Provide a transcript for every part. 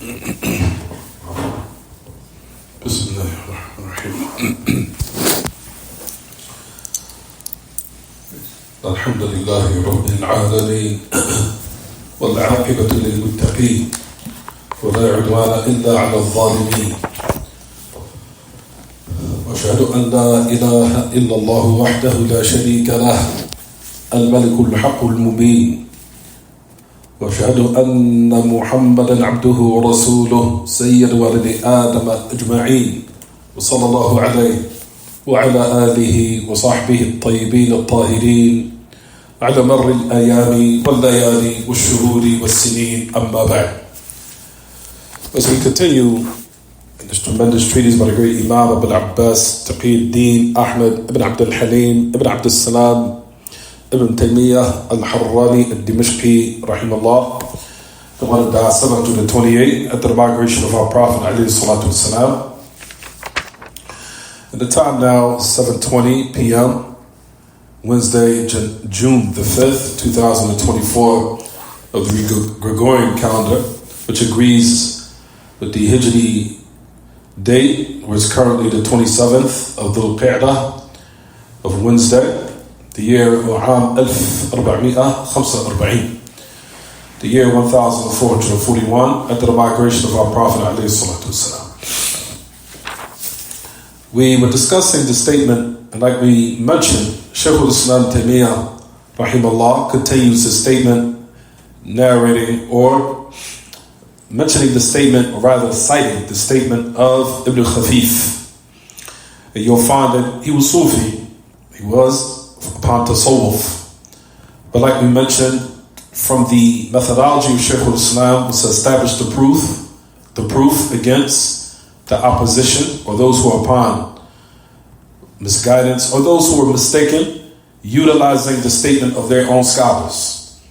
بسم الله الرحمن الرحيم. الحمد لله رب العالمين والعاقبة للمتقين ولا عدوان إلا على الظالمين، وأشهد أن لا إله إلا الله وحده لا شريك له الملك الحق المبين، وأشهد أن محمدا عبده ورسوله سيد ولد آدم أجمعين، وصلى الله عليه وعلى آله وصحبه الطيبين الطاهرين على مر الأيام والليالي والشهور والسنين. أما بعد. As we continue in this tremendous treatise by the great Imam Ibn Abbas Taqiyuddin Ahmad Ibn Abdul Halim Ibn Abdul Salam Ibn Taymiyyah Al-Harrani Al-Dimashqi Rahimahullah, the one that died 728 at the migration of our Prophet alayhi salatu wasalam. At the time now, 7:20 p.m., Wednesday, June the 5th, 2024 of the Gregorian calendar, which agrees with the Hijri date, which is currently the 27th of Dhul Qa'dah of Wednesday, the year U'am 1445, the year 1441 after the migration of our Prophet alayhi salatu wasalam. We were discussing the statement, and like we mentioned, Shaykh al-Islam Taymiyyah Rahimahullah continues his statement narrating or mentioning the statement, or rather citing the statement of Ibn Khafif. And you'll find that he was Sufi, he was upon tasawwuf. But like we mentioned, from the methodology of Shaykh al-Islam was to establish the proof against the opposition, or those who are upon misguidance, or those who are mistaken, utilizing the statement of their own scholars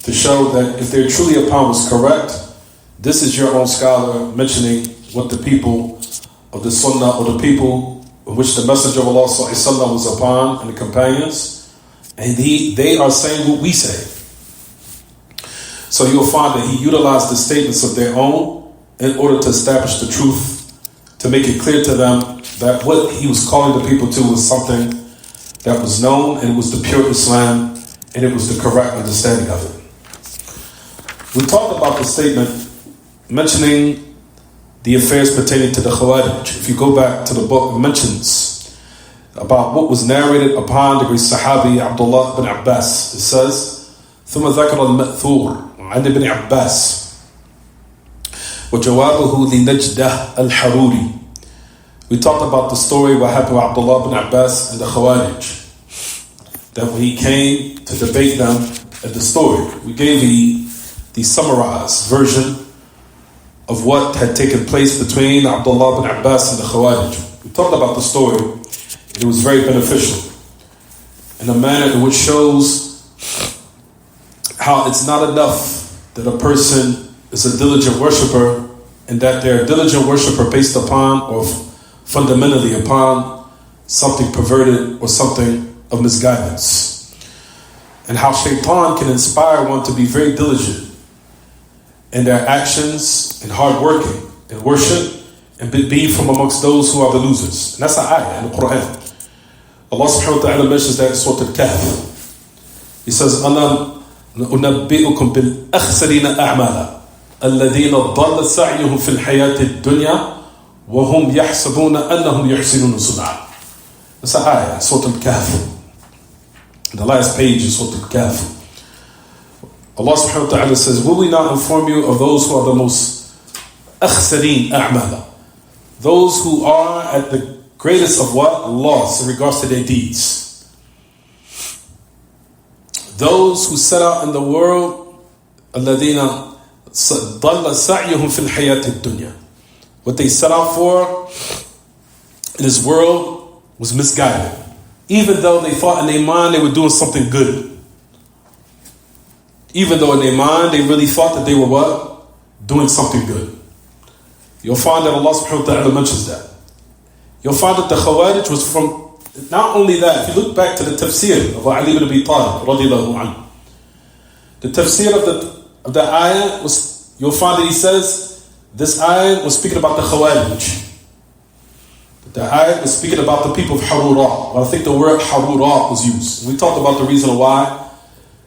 to show that if they're truly upon what's correct, this is your own scholar mentioning what the people of the Sunnah, or the people in which the Messenger of Allah was upon, and the companions, and they are saying what we say. So you'll find that he utilized the statements of their own in order to establish the truth, to make it clear to them that what he was calling the people to was something that was known, and it was the pure Islam, and it was the correct understanding of it. We talked about the statement mentioning the affairs pertaining to the Khawarij. If you go back to the book, it mentions about what was narrated upon the great Sahabi Abdullah ibn Abbas. It says, ثم ذكر المأثور عن ابن عباس وجوابه لنجدة الحروري. We talked about the story what happened with Abdullah ibn Abbas and the Khawarij, that when he came to debate them at the story, we gave the summarized version of what had taken place between Abdullah ibn Abbas and the Khawarij. We talked about the story, and it was very beneficial in a manner in which shows how it's not enough that a person is a diligent worshiper, and that they're a diligent worshiper based upon, or fundamentally upon, something perverted or something of misguidance. And how shaitan can inspire one to be very diligent in their actions and hard working and worship, and be from amongst those who are the losers. And that's an ayah in the Quran. Allah subhanahu wa ta'ala mentions that in Surah Al-Kahf. He says, أَلَمْ نُنَبِّئُكُمْ بِالْأَخْسَرِينَ أَعْمَالًا الَّذِينَ ضَلَّ سَعْيُهُمْ فِي الْحَيَاةِ الدُّنْيَا وَهُمْ يَحْسَبُونَ أَنَّهُمْ يُحْسِنُونَ صُنْعًا. That's an ayah, Surah Al-Kahf. The last page is Surah Al-Kahf. Allah subhanahu wa ta'ala says, will we not inform you of those who are the most akhsareen a'mala, those who are at the greatest of what? Loss in regards to their deeds. Those who set out in the world, الَّذِينَ ضَلَّ سَعْيُهُمْ فِي الْحَيَاةِ الدُّنْيَا. What they set out for in this world was misguided, even though they thought in their mind they were doing something good. Even though in their mind they really thought that they were what? Doing something good. You'll find that Allah subhanahu wa ta'ala mentions that. You'll find that the Khawarij was from, not only that, if you look back to the tafsir of Ali ibn Abi Talib radiallahu anhu, the tafsir of the ayah was, you'll find that he says this ayat was speaking about the Khawarij. The ayat was speaking about the people of Harura. Well, I think the word Harura was used. We talked about the reason why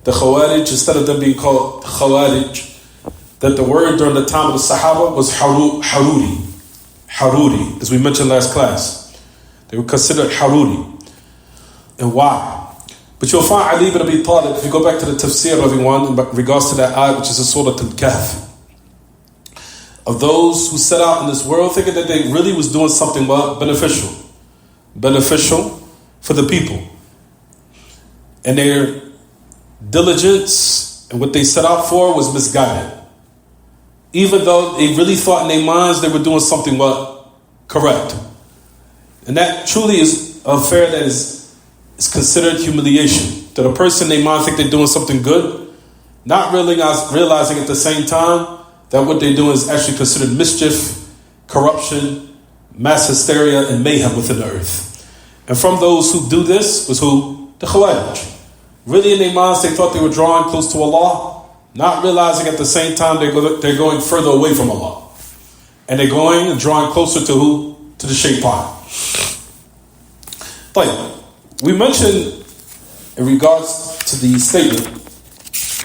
the Khawarij, instead of them being called Khawarij, that the word during the time of the Sahaba was Haruri. Haruri, as we mentioned last class. They were considered Haruri. And why? But you'll find Ali ibn Abi Talib, if you go back to the tafsir of everyone in regards to that ayat, which is in Surah Al-Kahf, of those who set out in this world thinking that they really was doing something beneficial for the people. And their diligence and what they set out for was misguided. Even though they really thought in their minds they were doing something correct. And that truly is a affair that is considered humiliation. That a person in their mind think they're doing something good, not realizing at the same time that what they're doing is actually considered mischief, corruption, mass hysteria, and mayhem within the earth. And from those who do this was who? The Khawarij. Really in their minds they thought they were drawing close to Allah, not realizing at the same time they're going further away from Allah. And they're going and drawing closer to who? To the Shaytan. We mentioned in regards to the statement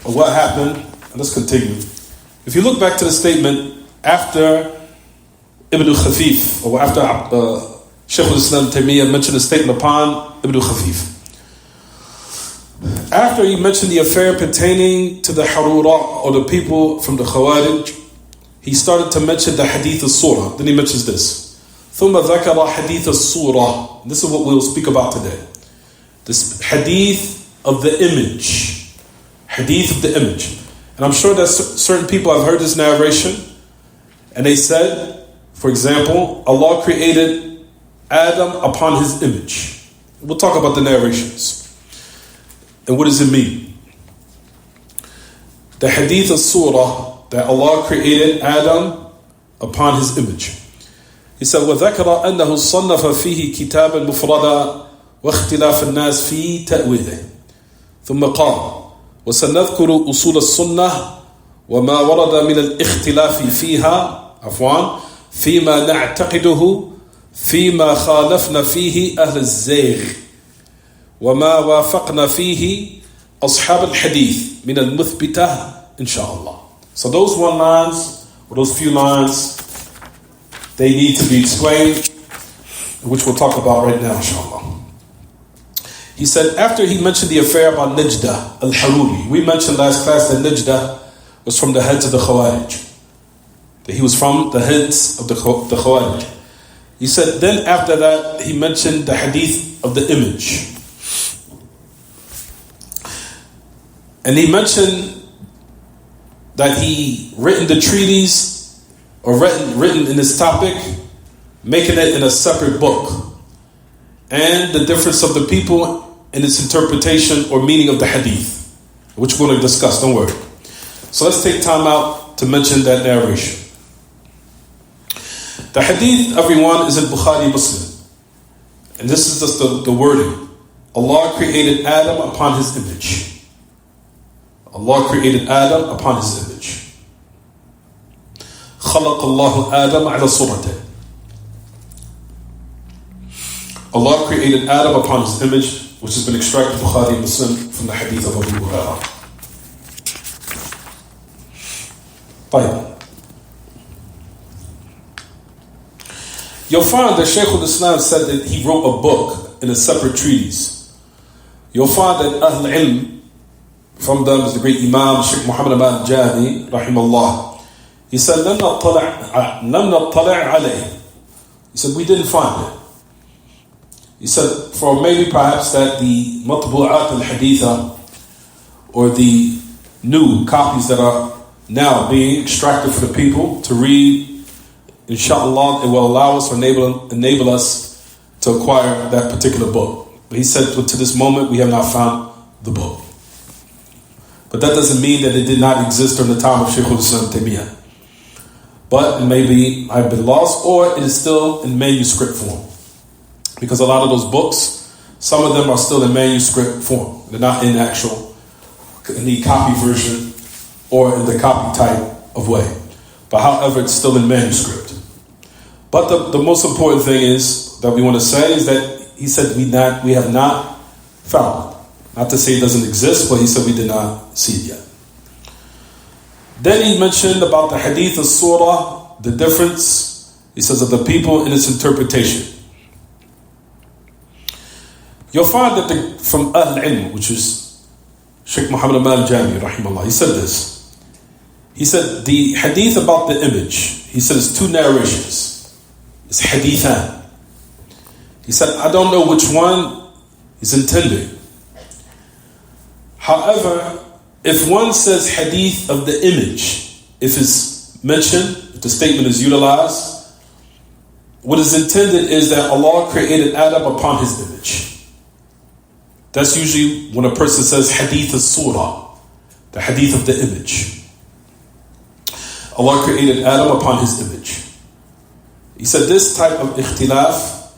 of what happened, and let's continue. If you look back to the statement after Ibn Khafif, or after Shaykh al-Islam Taymiyyah mentioned the statement upon Ibn Khafif. After he mentioned the affair pertaining to the Harura, or the people from the Khawarij, he started to mention the hadith of surah. Then he mentions this. ثُمَّ ذَكَرَ حَدِيثَ الصُّورَةِ. This is what we'll speak about today. This hadith of the image. Hadith of the image. And I'm sure that certain people have heard this narration, and they said, for example, Allah created Adam upon his image. We'll talk about the narrations. And what does it mean? The hadith of surah, that Allah created Adam upon his image. He said, وَذَكَرَ أَنَّهُ صَنَّفَ فِيهِ كِتَابًا مُفْرَدًا وَاخْتِلَافَ النَّاسِ فِي تَأْوِيلِهِ ثم قال وسنذكر أصول السنة وما ورد من الاختلاف فيها فيما نعتقده فيما خالفنا فيه أهل الزيغ وما وافقنا فيه أصحاب الحديث من المثبتة إن شاء الله. So those one lines, or those few lines, they need to be explained, which we'll talk about right now, inshallah. He said, after he mentioned the affair about Najda al-Haruri, we mentioned last class that Najda was from the heads of the Khawarij. That he was from the heads of the Khawarij. He said, then after that, he mentioned the hadith of the image. And he mentioned that he written the treatise, or written in this topic, making it in a separate book. And the difference of the people in its interpretation or meaning of the hadith, which we're going to discuss, don't worry. So let's take time out to mention that narration. The hadith, everyone, is in Bukhari Muslim. And this is just the wording. Allah created Adam upon his image. Allah created Adam upon his image. خلق الله آدم على صورته. Allah created Adam upon his image, which has been extracted Bukhari Muslim from the hadith of Abu Hurairah. You'll find that Shaykh al-Islam said that he wrote a book in a separate treatise. You'll find that Ahl Ilm, from them is the great Imam Shaykh Muhammad al-Jami, rahimahullah. He said, لم نطلع عليه. He said, we didn't find it. He said, for maybe perhaps that the matbu'at al-haditha, or the new copies that are now being extracted for the people to read, inshallah, it will allow us or enable us to acquire that particular book. But he said, to this moment, we have not found the book. But that doesn't mean that it did not exist during the time of Shaykh al-Islam Taymiyyah. But it may have been lost, or it is still in manuscript form. Because a lot of those books, some of them are still in manuscript form. They're not in the copy version or in the copy type of way. But however, it's still in manuscript. But the most important thing is that we want to say is that he said we have not found it. Not to say it doesn't exist, but he said we did not see it yet. Then he mentioned about the hadith of surah, the difference, he says, of the people in its interpretation. You'll find that from Ahl-Ilm, which is Shaykh Muhammad al-Jami, rahimahullah, he said this. He said the hadith about the image, he said it's two narrations. It's hadithan. He said, I don't know which one is intended. However, if one says hadith of the image, if it's mentioned, if the statement is utilized, what is intended is that Allah created Adam upon his image. That's usually when a person says hadith as-surah, the hadith of the image. Allah created Adam upon his image. He said this type of ikhtilaf,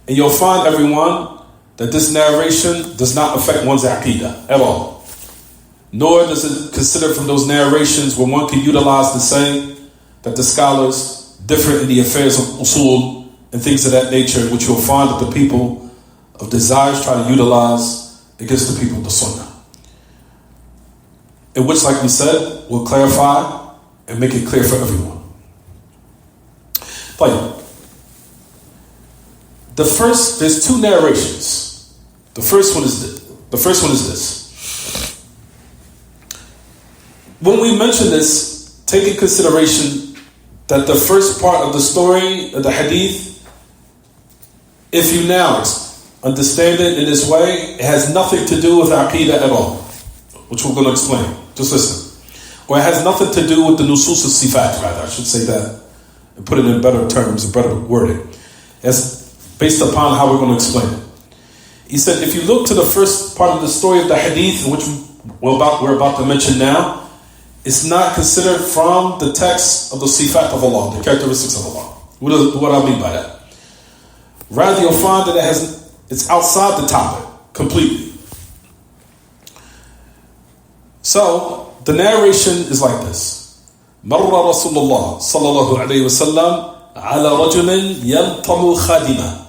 and you'll find everyone that this narration does not affect one's aqeedah at all. Nor does it consider from those narrations where one can utilize the saying that the scholars differ in the affairs of usul and things of that nature, which you'll find that the people of desires try to utilize against the people of the sunnah. In which, like we said, will clarify and make it clear for everyone. But there's two narrations. The first one is this. When we mention this, take in consideration that the first part of the story of the hadith, if you now understand it in this way, it has nothing to do with aqeedah at all, which we're going to explain. Just listen. Or it has nothing to do with the nusus al-sifat, rather, I should say that, and put it in better terms, better wording. It's based upon how we're going to explain it. He said, if you look to the first part of the story of the hadith, which we're about to mention now, it's not considered from the text of the sifat of Allah, the characteristics of Allah. What do I mean by that? Rather, you'll find that it's outside the topic completely. So, the narration is like this. مر رسول الله صلى الله عليه وسلم على رجل يلطم خادمه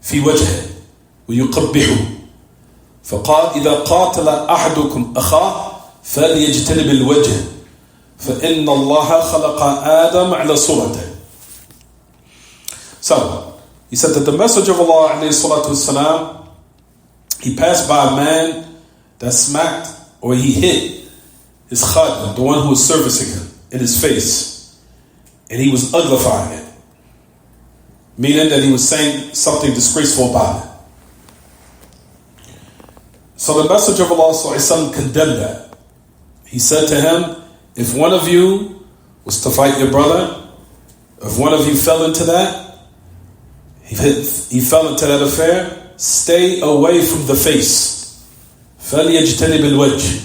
في وجهه ويقبحه فقال إذا قاتل أحدكم أخاه فليجتنب الوجه فإن الله خلق آدم على صورته. So, he said that the Messenger of Allah عليه الصلاة والسلام, he passed by a man that smacked or he hit his khadim, the one who was servicing him, in his face, and he was uglifying it, meaning that he was saying something disgraceful about it. So the Messenger of Allah sallallahu alaihi wasallam condemned that. He said to him, if one of you was to fight your brother, if one of you fell into that, he fell into that affair, stay away from the face. فَلْيَجْتَنِبِ الْوَجْهِ.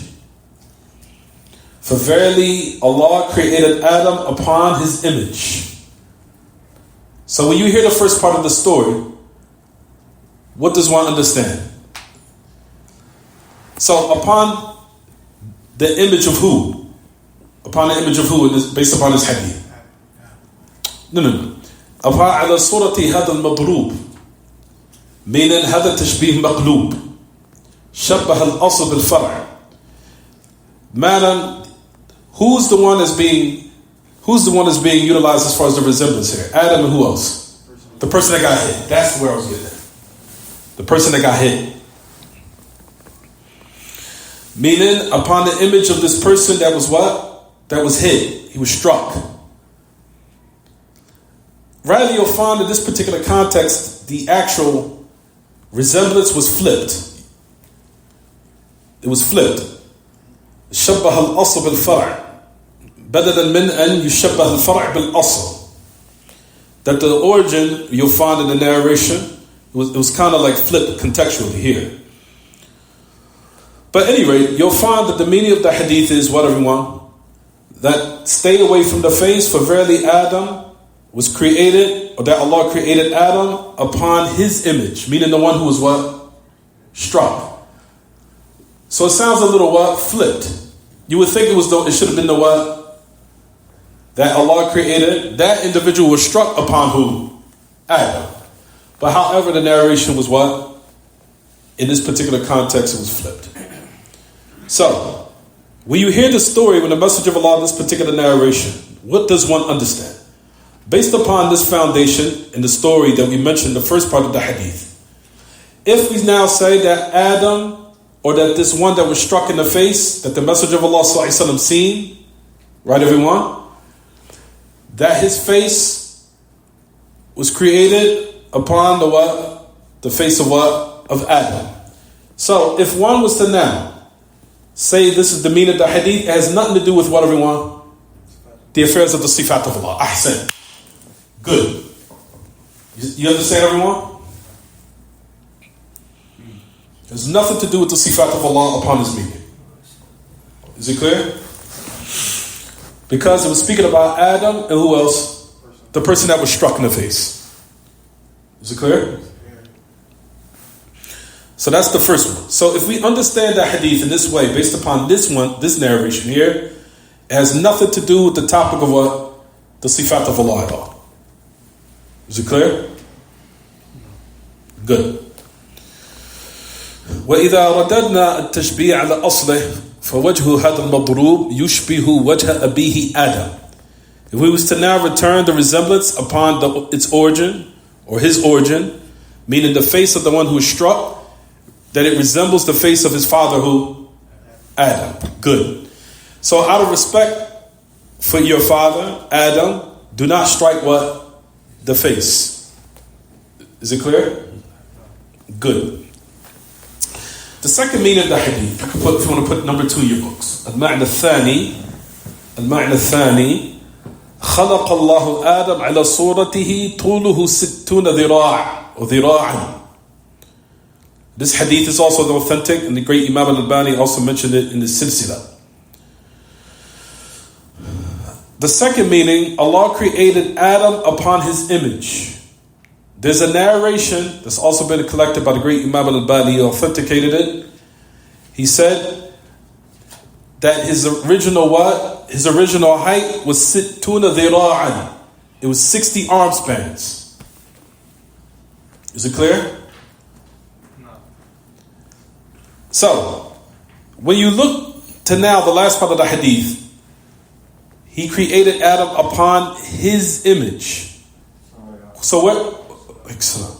For verily Allah created Adam upon his image. So when you hear the first part of the story, what does one understand? So upon the image of who? Upon the image of who? Based upon his hadith. No. Upon على صورة هذا المضروب. Meaning هذا تشبيه مقلوب. شبه الأصل بالفرع. Madam, who's the one that's being utilized as far as the resemblance here? Adam and who else? The person that got hit. That's where I was getting at. The person that got hit. Meaning, upon the image of this person that was what? That was hit. He was struck. Rather, you'll find in this particular context, the actual resemblance was flipped. It was flipped. شبه الأصل بالفرع بدلا من أن يشبه الفرع بالأصل. That the origin, you'll find in the narration, it was kind of like flipped contextually here. But at any rate, you'll find that the meaning of the hadith is what, everyone? That stay away from the face, for verily Adam was created, or that Allah created Adam upon his image, meaning the one who was what? Struck. So it sounds a little what? Flipped. You would think it should have been the what? that Allah created, that individual was struck upon who? Adam. But however, the narration was what? In this particular context, it was flipped. So, when you hear the story, when the message of Allah, this particular narration, what does one understand? Based upon this foundation in the story that we mentioned in the first part of the hadith, if we now say that Adam, or that this one that was struck in the face, that the message of Allah ﷺ seen, right everyone? That his face was created upon the what? The face of what? Of Adam. So if one was to now say this is the meaning of the hadith, it has nothing to do with what everyone? The affairs of the sifat of Allah. Ahsan. Good. You understand everyone? There's nothing to do with the sifat of Allah upon his meaning. Is it clear? Because it was speaking about Adam and who else? The person that was struck in the face. Is it clear? So that's the first one. So if we understand the hadith in this way, based upon this narration here, it has nothing to do with the topic of what? The sifat of Allah at all. Is it clear? Good. وإذا رددنا التشبيه على أصله فوجه هذا المضروب يشبه وجه أبيه آدم. If we was to now return the resemblance upon its origin or his origin, meaning the face of the one who is struck, that it resembles the face of his father who? Adam. Good. So out of respect for your father, Adam, do not strike what? The face. Is it clear? Good. The second meaning of the hadith, if you want to put number 2 in your books. المعنى الثاني خلق الله آدم على صورته طوله 60 ذراع or ذراعا. This hadith is also authentic, and the great Imam al-Albani also mentioned it in the Silsila. The second meaning, Allah created Adam upon his image. There's a narration that's also been collected by the great Imam al-Albani, who authenticated it. He said that his original what? His original height was 60 dhira'an. It was 60 arm spans. Is it clear? No. So, when you look to now the last part of the hadith, he created Adam upon his image. So what? Excellent.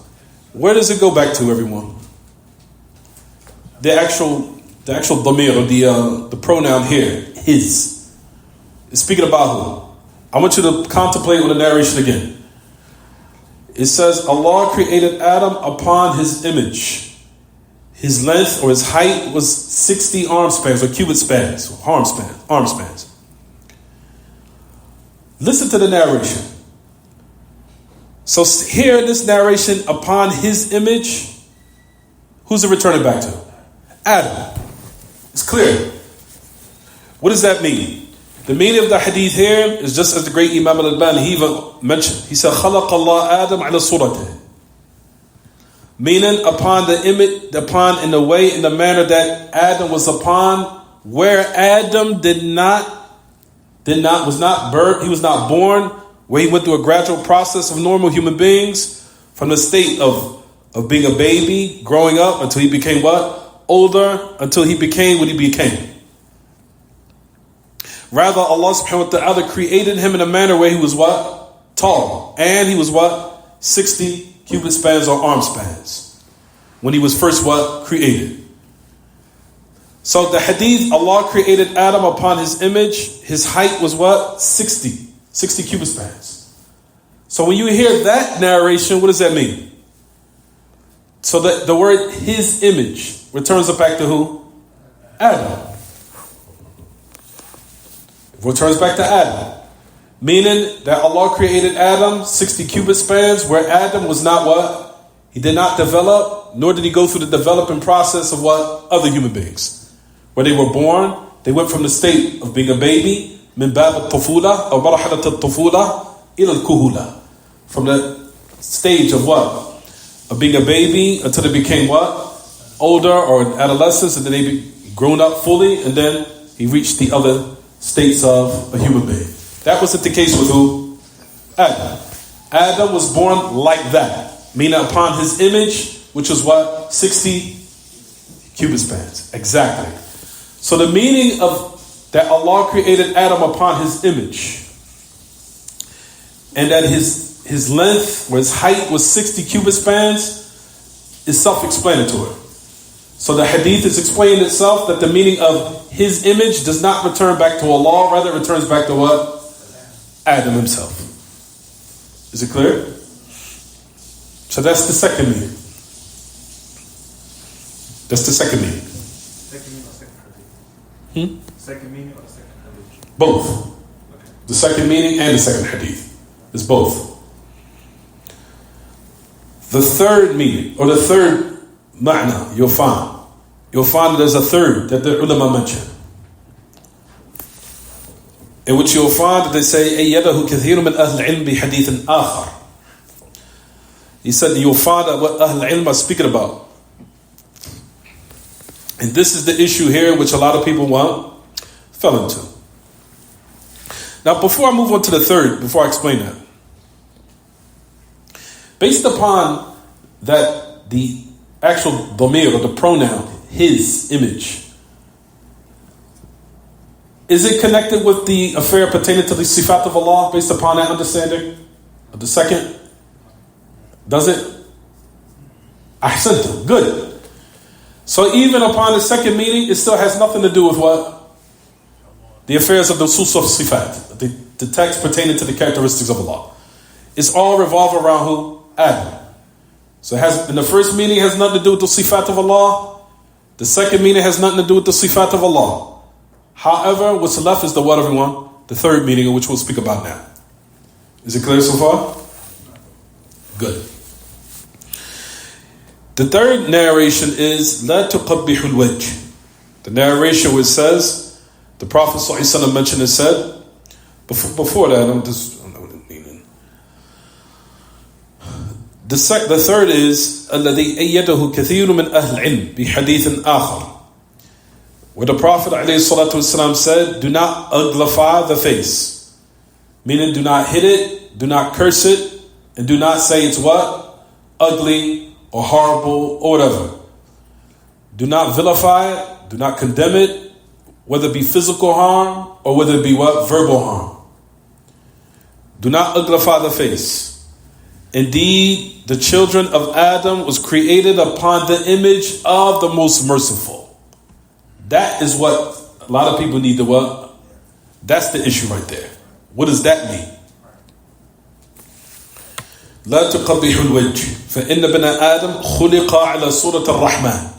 Where does it go back to, everyone? The actual damir, or the pronoun here, his, is speaking about who? I want you to contemplate on the narration again. It says Allah created Adam upon his image. His length or his height was 60 arm spans or cubit spans, arm spans. Listen to the narration. So here in this narration, upon his image, who's it returning back to? Adam. It's clear. What does that mean? The meaning of the hadith here is just as the great Imam al-Albani he even mentioned. He said, خَلَقَ اللَّهُ آدَمَ عَلَى صُورَتِهِ. Meaning upon the image, in the way, in the manner that Adam was upon, where Adam was not born, where he went through a gradual process of normal human beings, from the state of being a baby, growing up, until he became what? Older, until he became what he became. Rather, Allah subhanahu wa ta'ala created him in a manner where he was what? Tall. And he was what? 60 cubit spans or arm spans. When he was first what? Created. So the hadith, Allah created Adam upon his image. His height was what? 60 cubit spans. So when you hear that narration, what does that mean? So the word his image returns it back to who? Adam. It returns back to Adam. Meaning that Allah created Adam 60 cubit spans, where Adam was not what? He did not develop, nor did he go through the developing process of what? Other human beings. Where they were born, they went from the state of being a baby, من باب الطفولة أو مرحلة الطفولة إلى الكهولة. From the stage of what? Of being a baby until they became what? Older or adolescents, and then they grown up fully, and then he reached the other states of a human being. That wasn't the case with who? Adam. Adam was born like that, meaning upon his image, which was what? 60 cubit spans. Exactly. So the meaning of that Allah created Adam upon his image, and that his length or his height was 60 cubit spans, is self-explanatory. So the hadith is explaining itself that the meaning of his image does not return back to Allah, rather it returns back to what? Adam himself. Is it clear? So that's the second meaning. That's the second meaning. Second meaning or second hadith? Second meaning or second hadith? Both. Okay. The second meaning and the second hadith. It's both. The third meaning, or the third ma'na, you'll find that there's a third that the ulama mention, in which you'll find that they say أَيَّدَهُ كَثِيرٌ مِنْ أَهْلِ الْعِلْمِ بِحَدِيثٍ آخَرٍ. He said you'll find that what Ahl al-Ilm are speaking about. And this is the issue here which a lot of people fell into. Now before I move on to the third, before I explain that, based upon that the actual dhamir, or the pronoun, his image, is it connected with the affair pertaining to the sifat of Allah based upon that understanding of the second? Does it? Ahsantum. Good. So even upon the second meaning, it still has nothing to do with what? The affairs of the nusus of sifat, the text pertaining to the characteristics of Allah. It's all revolved around who? Adam. So it has, in the first meaning, has nothing to do with the sifat of Allah. The second meaning has nothing to do with the sifat of Allah. However, what's left is the what, everyone? The third meaning, which we'll speak about now. Is it clear so far? Good. The third narration is لا تقبح الوجه. The narration which says, the Prophet ﷺ mentioned and said, before that, the third is الذي أيده كثير من أهل العلم بحديث آخر, where the Prophet ﷺ said, do not uglify the face, meaning do not hit it, do not curse it, and do not say it's what? Ugly or horrible or whatever. Do not vilify it, do not condemn it, whether it be physical harm or whether it be what? Verbal harm. Do not uglify the face. Indeed, the children of Adam was created upon the image of the most merciful. That is what a lot of people need to what? That's the issue right there. What does that mean? لا تقبح الوجه فإن بني آدم خلق على صورة الرحمن.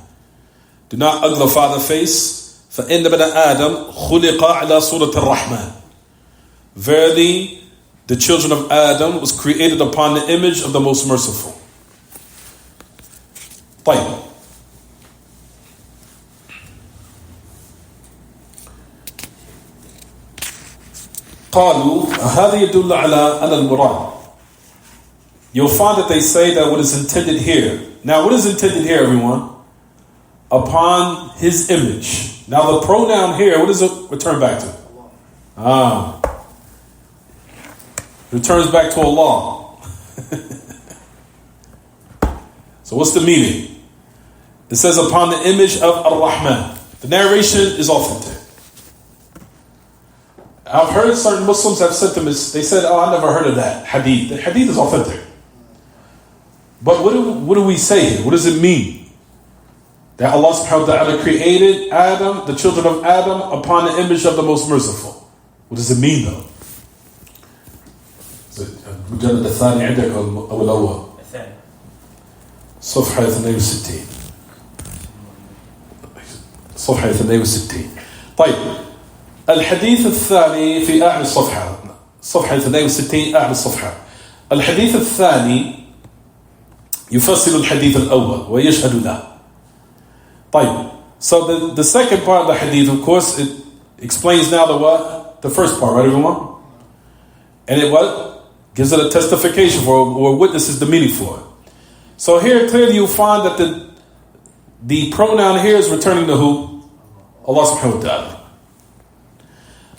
Do not uglify the face. فإن بني آدم خلق على صورة الرحمن. Verily, the children of Adam was created upon the image of the most merciful. طيب. قالوا هذا يدل على المراد. You'll find that they say that what is intended here. Now, what is intended here, everyone? Upon his image. Now, the pronoun here, what does it return back to? Returns back to Allah. So, what's the meaning? It says upon the image of Ar-Rahman. The narration is authentic. I've heard certain Muslims have said to me, they said, I never heard of that hadith. The hadith is authentic. But what do we say here? What does it mean? That Allah subhanahu wa ta'ala created Adam, the children of Adam, upon the image of the most merciful. What does it mean though? المجلد الثاني عندك أو الأول؟ الثاني. صفحة 62. صفحة 62. طيب. الحديث الثاني في أعلى الصفحة. صفحة 62 أعلى الصفحة. الحديث الثاني يفصل الحديث الأول ويشهد له. طيب. So the second part of the hadith, of course, it explains now the what? The first part, right, everyone? And it what? Gives it a testification for, or witnesses the meaning for it. So here clearly you'll find that the pronoun here is returning to who? Allah subhanahu wa ta'ala.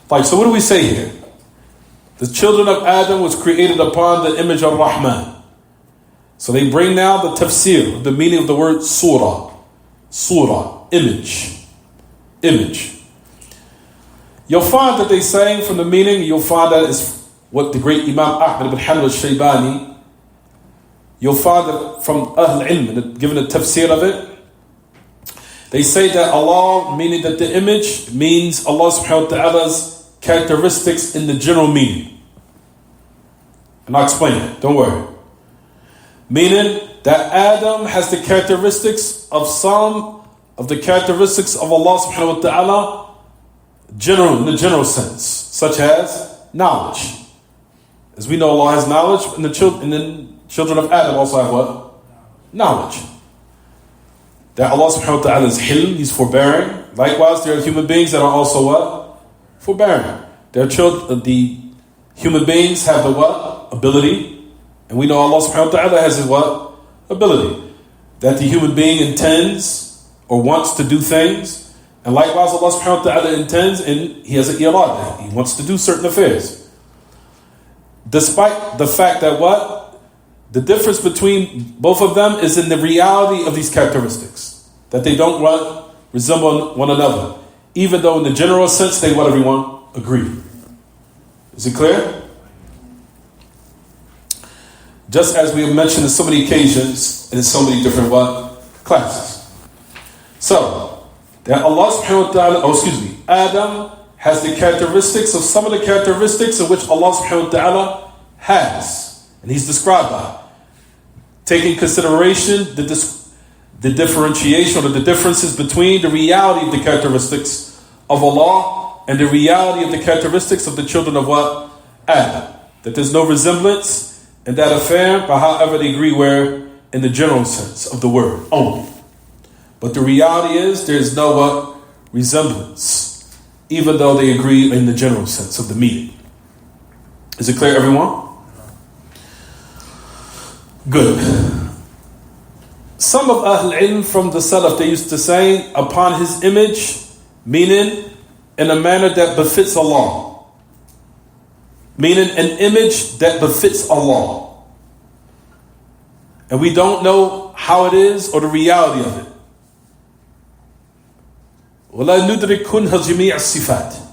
Like, so what do we say here? The children of Adam was created upon the image of Rahman. So they bring now the tafsir, the meaning of the word surah. Surah, image. Image. You'll find that they saying from the meaning, you'll find that is what the great Imam Ahmad ibn Hanbal al-Shaybani, you'll find that from Ahl Ilm, given the tafsir of it, they say that Allah, meaning that the image means Allah subhanahu wa ta'ala's characteristics in the general meaning. And I'll explain it, don't worry. Meaning that Adam has the characteristics of some of the characteristics of Allah subhanahu wa ta'ala in the general sense, such as knowledge. As we know, Allah has knowledge, and the children of Adam also have what? Knowledge. That Allah subhanahu wa ta'ala is hilm, He's forbearing. Likewise, there are human beings that are also what? Forbearing. The human beings have the what? Ability. And we know Allah subhanahu wa ta'ala has His what? Ability. That the human being intends or wants to do things. And likewise, Allah subhanahu wa ta'ala intends and He has an irada. He wants to do certain affairs. Despite the fact that what? The difference between both of them is in the reality of these characteristics. That they don't resemble one another. Even though in the general sense they what everyone agree. Is it clear? Just as we have mentioned in so many occasions and in so many different what? Classes. So, that Allah subhanahu wa ta'ala, Adam has the characteristics of some of the characteristics of which Allah subhanahu wa ta'ala has. And He's described by. Taking consideration the differentiation or the differences between the reality of the characteristics of Allah and the reality of the characteristics of the children of what? Adam. That there's no resemblance in that affair, but however they agree where in the general sense of the word only. But the reality is there's no what? Resemblance, even though they agree in the general sense of the meaning. Is it clear, everyone? Good. Some of Ahl Ilm from the Salaf, they used to say, upon His image, meaning in a manner that befits Allah. Meaning an image that befits Allah. And we don't know how it is or the reality of it. وَلَا نُدْرِكْ كُنْهَ جَمِيعَ الصِّفَاتِ.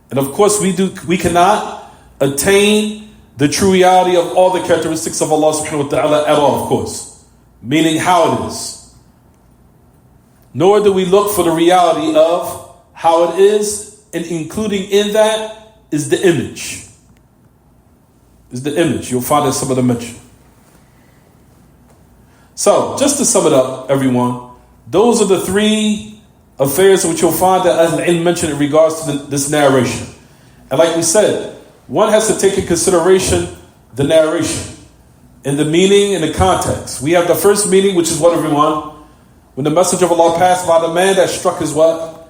And of course we cannot attain the true reality of all the characteristics of Allah subhanahu wa ta'ala at all, of course. Meaning how it is. Nor do we look for the reality of how it is, and including in that is the image. Is the image. You'll find that some of them mention. So, just to sum it up, everyone, those are the three affairs which you'll find that Ahl Ilm mentioned in regards to this narration. And like we said, one has to take in consideration the narration and the meaning and the context. We have the first meaning, which is what everyone, when the Messenger of Allah passed by the man that struck his what?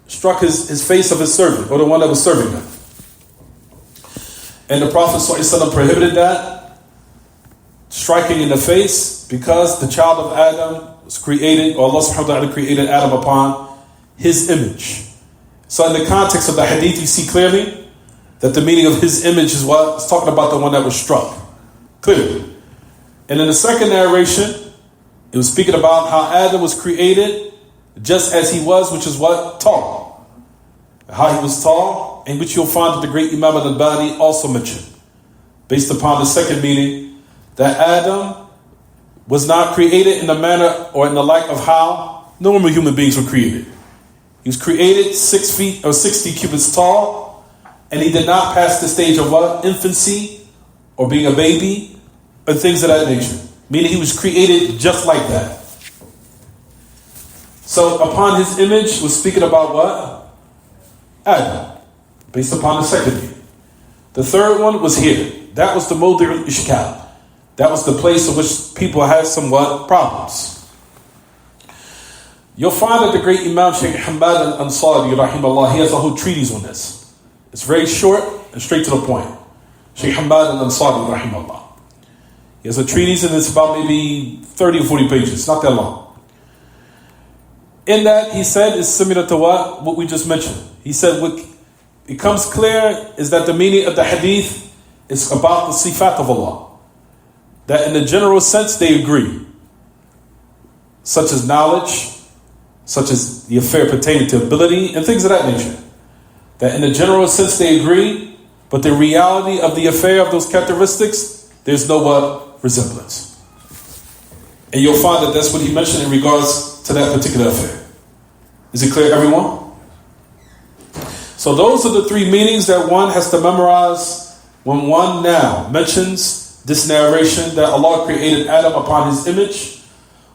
Struck his face of his servant, or the one that was serving him. And the Prophet ﷺ prohibited that, striking in the face, because the child of Adam was created, or Allah subhanahu wa ta'ala created Adam upon His image. So in the context of the hadith, you see clearly that the meaning of His image is what? It's talking about the one that was struck. Clearly. And in the second narration, it was speaking about how Adam was created just as he was, which is what? Tall. How he was tall, and which you'll find that the great Imam al-Albani also mentioned. Based upon the second meaning, that Adam was not created in the manner or in the like of how normal human beings were created. He was created 6 feet or 60 cubits tall, and he did not pass the stage of what? Infancy, or being a baby, or things of that nature. Meaning he was created just like that. So upon His image was speaking about what? Adam. Based upon the second meaning. The third one was here. That was the Mawdi' al-Ishkal. That was the place in which people had somewhat problems. You'll find that the great Imam Shaykh Hamad al-Ansari, rahimahullah, he has a whole treatise on this. It's very short and straight to the point. Shaykh Hamad al-Ansari, rahimahullah. He has a treatise and it's about maybe 30 or 40 pages, not that long. In that, he said, it's similar to what we just mentioned. He said, becomes clear is that the meaning of the hadith is about the sifat of Allah. That in the general sense they agree, such as knowledge, such as the affair pertaining to ability, and things of that nature. That in the general sense they agree, but the reality of the affair of those characteristics, there's no resemblance. And you'll find that that's what he mentioned in regards to that particular affair. Is it clear, everyone? So those are the three meanings that one has to memorize when one now mentions this narration that Allah created Adam upon his image.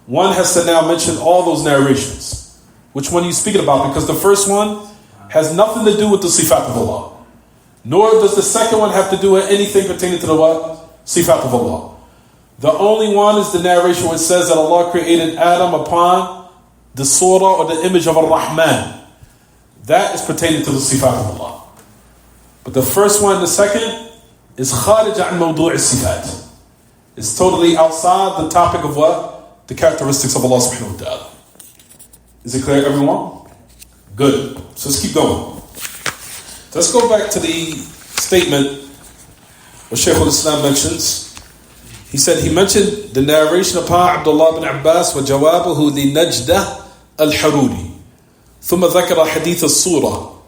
One has to now mention all those narrations. Which one are you speaking about? Because the first one has nothing to do with the sifat of Allah. Nor does the second one have to do with anything pertaining to the what? Sifat of Allah. The only one is the narration where it says that Allah created Adam upon the surah or the image of Ar-Rahman. That is pertaining to the sifat of Allah. But the first one and the second is kharij an mawdu' al-sifat. It's totally outside the topic of what? The characteristics of Allah subhanahu wa ta'ala. Is it clear, everyone? Good. So let's keep going. So let's go back to the statement what Shaykh al-Islam mentions. He said, he mentioned the narration upon Abdullah bin Abbas wa jawabuhu li Najdah al-Haruri. ثم ذكر حديث الصورة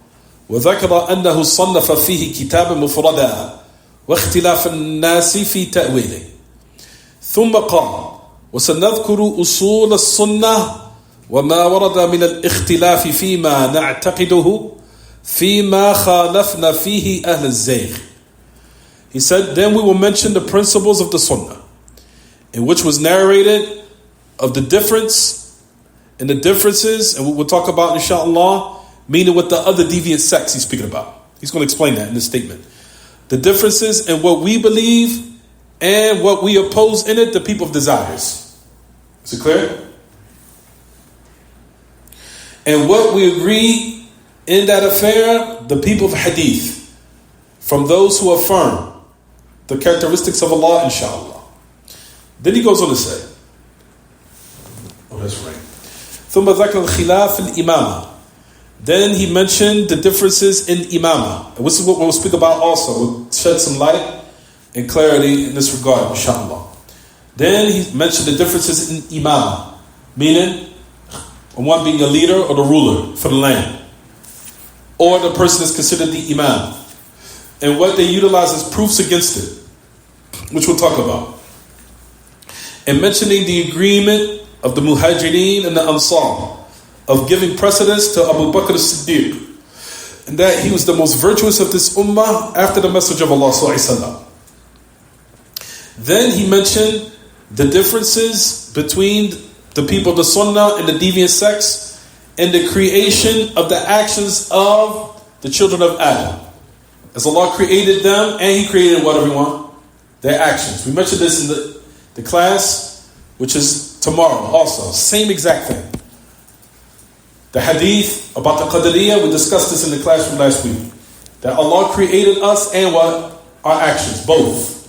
وذكر أنه صنف فيه كتابا مفردا واختلاف الناس في تأويله ثم قال وسنذكر أصول السنة وما ورد من الاختلاف فيما نعتقده فيما خالفنا فيه أهل الزيغ. He said, then we will mention the principles of the Sunnah, in which was narrated of the difference and the differences, and we'll talk about, inshallah, meaning what the other deviant sects he's speaking about. He's going to explain that in this statement. The differences in what we believe and what we oppose in it, the people of desires. Is it clear? And what we agree in that affair, the people of hadith, from those who affirm the characteristics of Allah, inshallah. Then he goes on to say, oh, that's right. ثم ذكر الخلاف الإمامة. Then he mentioned the differences in imamah. And this is what we'll speak about also. We'll shed some light and clarity in this regard, inshallah. Then he mentioned the differences in imamah, meaning one being a leader or the ruler for the land, or the person is considered the imam, and what they utilize as proofs against it, which we'll talk about. And mentioning the agreement of the Muhajirin and the Ansar of giving precedence to Abu Bakr as-Siddiq, and that he was the most virtuous of this ummah after the message of Allah sallallahu. Then he mentioned the differences between the people of the Sunnah and the deviant sects and the creation of the actions of the children of Adam. As Allah created them, and He created what, everyone? Their actions. We mentioned this in the class, which is tomorrow also. Same exact thing. The hadith about the Qadariyah, we discussed this in the class from last week. That Allah created us and what? Our actions, both.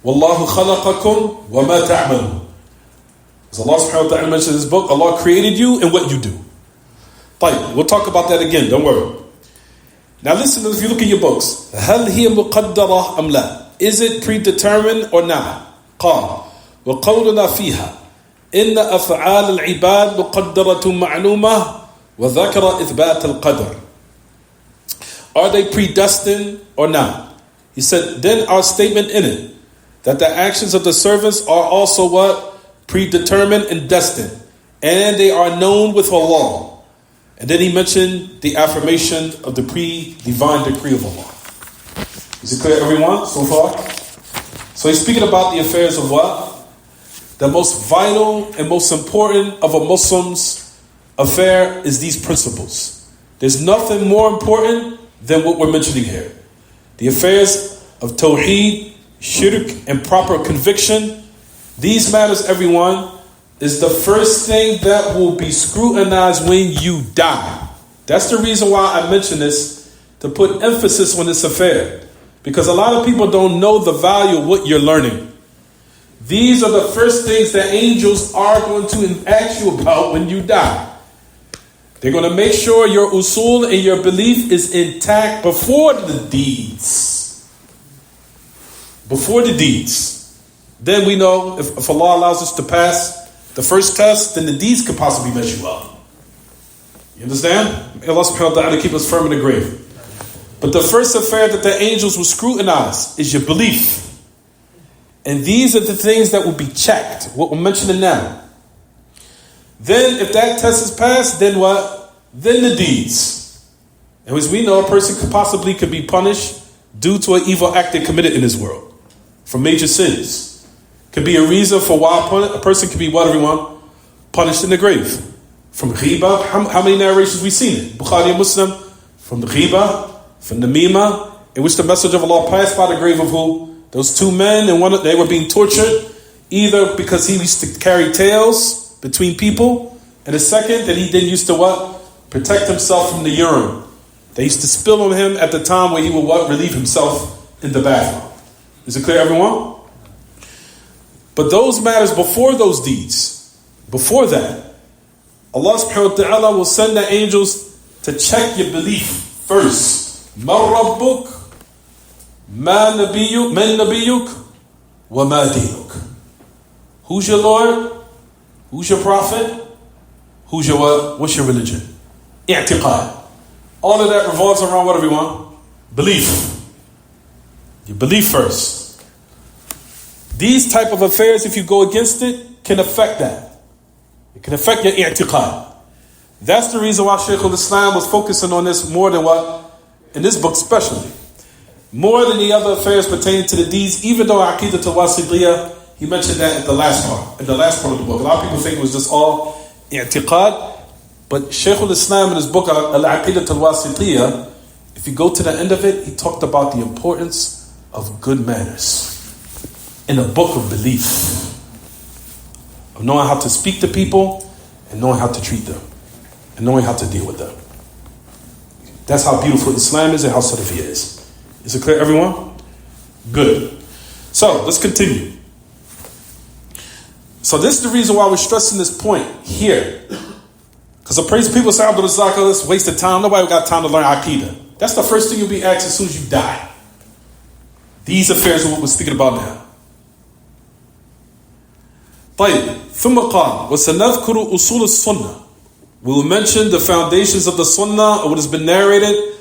وَاللَّهُ خَلَقَكُمْ وَمَا تَعْمَلُونَ. As Allah subhanahu wa ta'ala mentioned in His book, Allah created you and what you do. طيب, we'll talk about that again, don't worry. Now listen, if you look at your books, هل هي مقدرة أم لا? Is it predetermined or not? قال وقولنا فيها إن أفعال العباد مقدرة معلومة وذكر إثبات القدر. Are they predestined or not? He said, then our statement in it, that the actions of the servants are also what? Predetermined and destined. And they are known with Allah. And then he mentioned the affirmation of the pre-divine decree of Allah. Is it clear, everyone, so far? So he's speaking about the affairs of what? The most vital and most important of a Muslim's affair is these principles. There's nothing more important than what we're mentioning here. The affairs of Tawheed, Shirk, and proper conviction. These matters, everyone, is the first thing that will be scrutinized when you die. That's the reason why I mention this, to put emphasis on this affair. Because a lot of people don't know the value of what you're learning. These are the first things that angels are going to ask you about when you die. They're going to make sure your usul and your belief is intact before the deeds. Before the deeds. Then we know if Allah allows us to pass the first test, then the deeds could possibly measure you up. You understand? May Allah subhanahu wa ta'ala keep us firm in the grave. But the first affair that the angels will scrutinize is your belief. And these are the things that will be checked, what we're mentioning now. Then if that test is passed, then what? Then the deeds. And as we know, a person could be punished due to an evil act they committed in this world. For major sins. Could be a reason for why a person could be what, everyone? Punished in the grave. From ghiba, how many narrations we seen it? Bukhari and Muslim. From the ghiba, from the namima, in which the message of Allah passed by the grave of who? Those two men, and they were being tortured, either because he used to carry tales between people, and the second, that he didn't used to what? Protect himself from the urine. They used to spill on him at the time where he would what? Relieve himself in the bathroom. Is it clear, everyone? But those matters before those deeds, before that, Allah subhanahu wa ta'ala will send the angels to check your belief first. Ma rabbuk, ma nabiyuk, man nabiyuk, wa ma dinuk. Who's your Lord? Who's your prophet? Who's your what? What's your religion? I'tiqad. All of that revolves around what, everyone? Belief. You believe first. These type of affairs, if you go against it, can affect that. It can affect your i'tiqad. That's the reason why Shaykh al-Islam was focusing on this more than what? In this book especially. More than the other affairs pertaining to the deeds, even though Aqidat al-Wasitiyah, he mentioned that in the last part of the book. A lot of people think it was just all i'tiqad, but Shaykh al-Islam in his book, Al-Aqidat al-Wasitiyah, if you go to the end of it, he talked about the importance of good manners. In a book of belief, of knowing how to speak to people and knowing how to treat them and knowing how to deal with them. That's how beautiful Islam is and how Salafiyah is. Is it clear, everyone? Good. So let's continue. So this is the reason why we're stressing this point here, because the praise people say Abdur Razzaq, it's wasted time. Nobody got time to learn Aqidah. That's the first thing you'll be asked as soon as you die. These affairs are what we're speaking about now. طيب ثم قال وسنذكر أصول السنة. We will mention the foundations of the sunnah, or what has been narrated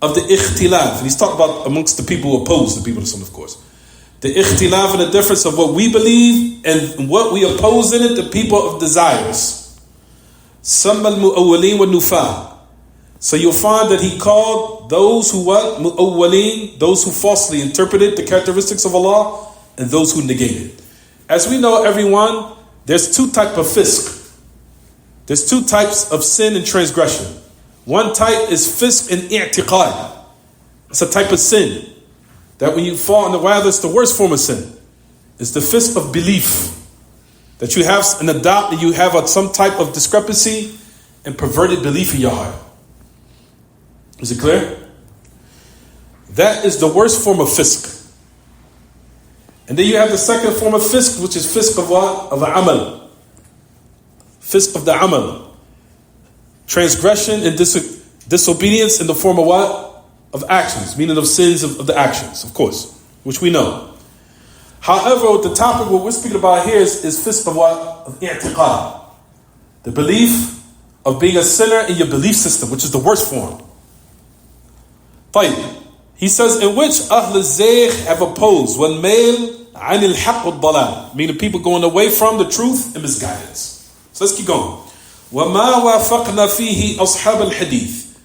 of the ikhtilaf. And he's talking about amongst the people who oppose the people of the sunnah, of course. The ikhtilaf and the difference of what we believe and what we oppose in it, the people of desires. سمى المؤولين والنفاة. So you'll find that he called those who what? Mu'awwalin, those who falsely interpreted the characteristics of Allah, and those who negated. As we know, everyone, there's two types of fisk. There's two types of sin and transgression. One type is fisk and i'tiqad. It's a type of sin that when you fall in the rather, it's the worst form of sin. It's the fisk of belief. That you have an adopt, that you have some type of discrepancy and perverted belief in your heart. Is it clear? That is the worst form of fisk. And then you have the second form of fisk, which is fisk of what? Of the amal. Fisk of the amal. Transgression and disobedience in the form of what? Of actions, meaning of sins of the actions, of course, which we know. However, the topic what we're speaking about here is fisk of what? Of i'tiqad. The belief of being a sinner in your belief system, which is the worst form. طيب. He says, in which Ahl al-Zayh have opposed, وَالْمَيْلِ عَنِ الْحَقِّ وَالضَّلَالِ, meaning people going away from the truth and misguidance. So let's keep going. وَمَا وَافَقْنَا فِيهِ أَصْحَابَ الْحَدِيثِ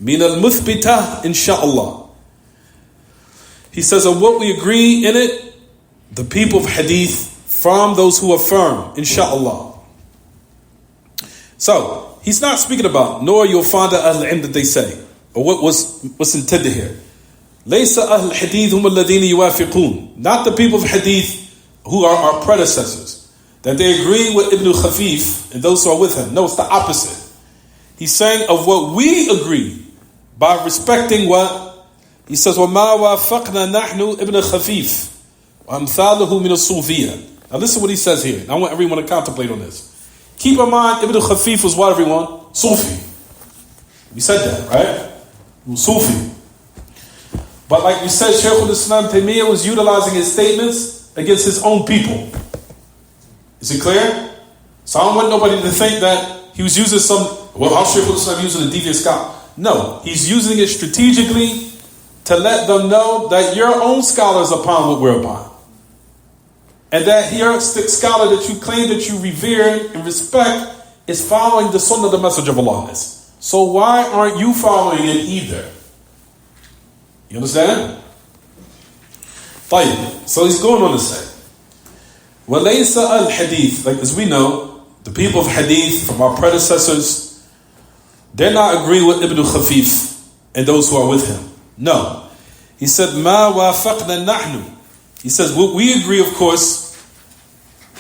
مِنَ الْمُثْبِتَةِ إِنْ شَاءَ اللَّهِ. He says, and what we agree in it, the people of hadith, from those who affirm, insha'Allah. So, he's not speaking about, nor you'll find the Ahl-Ilm that they say, or what's intended here. ليس أهل الحديث هم الذين يوافقون. Not the people of hadith who are our predecessors, that they agree with Ibn Khafif and those who are with him. No, it's the opposite. He's saying of what we agree by respecting what? He says, وَمَا وَافَقْنَا نَحْنُ Ibn Khafif وَأَمْثَالُهُ مِنَ الصُّوفِيَّةِ. Now listen to what he says here. I want everyone to contemplate on this. Keep in mind, Ibn Khafif was what, everyone? Sufi. We said that, right? He was Sufi. But like we said, Shaykh al-Islam Taymiyyah was utilizing his statements against his own people. Is it clear? So I don't want nobody to think that he was using how Shaykh al-Islam using a devious scholar. No, he's using it strategically to let them know that your own scholar is upon what we're upon. And that your scholar that you claim that you revere and respect is following the sunnah, the message of Allah. So why aren't you following it either? You understand? طيب. So he's going on to say, وَلَيْسَ الْحَدِيث, like as we know, the people of hadith from our predecessors, they're not agreeing with Ibn Khafif and those who are with him. No. He said, مَا وَافَقْنَا نَحْنُ. He says, what we agree, of course,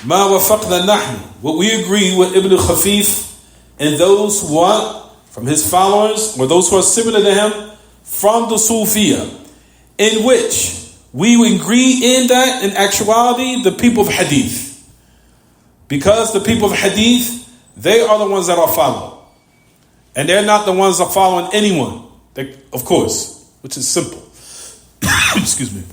مَا وَافَقْنَا نَحْنُ. What we agree with Ibn Khafif and those who are from his followers, or those who are similar to him, from the Sufiya, in which we agree in that, in actuality, the people of hadith. Because the people of hadith, they are the ones that are followed. And they're not the ones that are following anyone, of course, which is simple. Excuse me.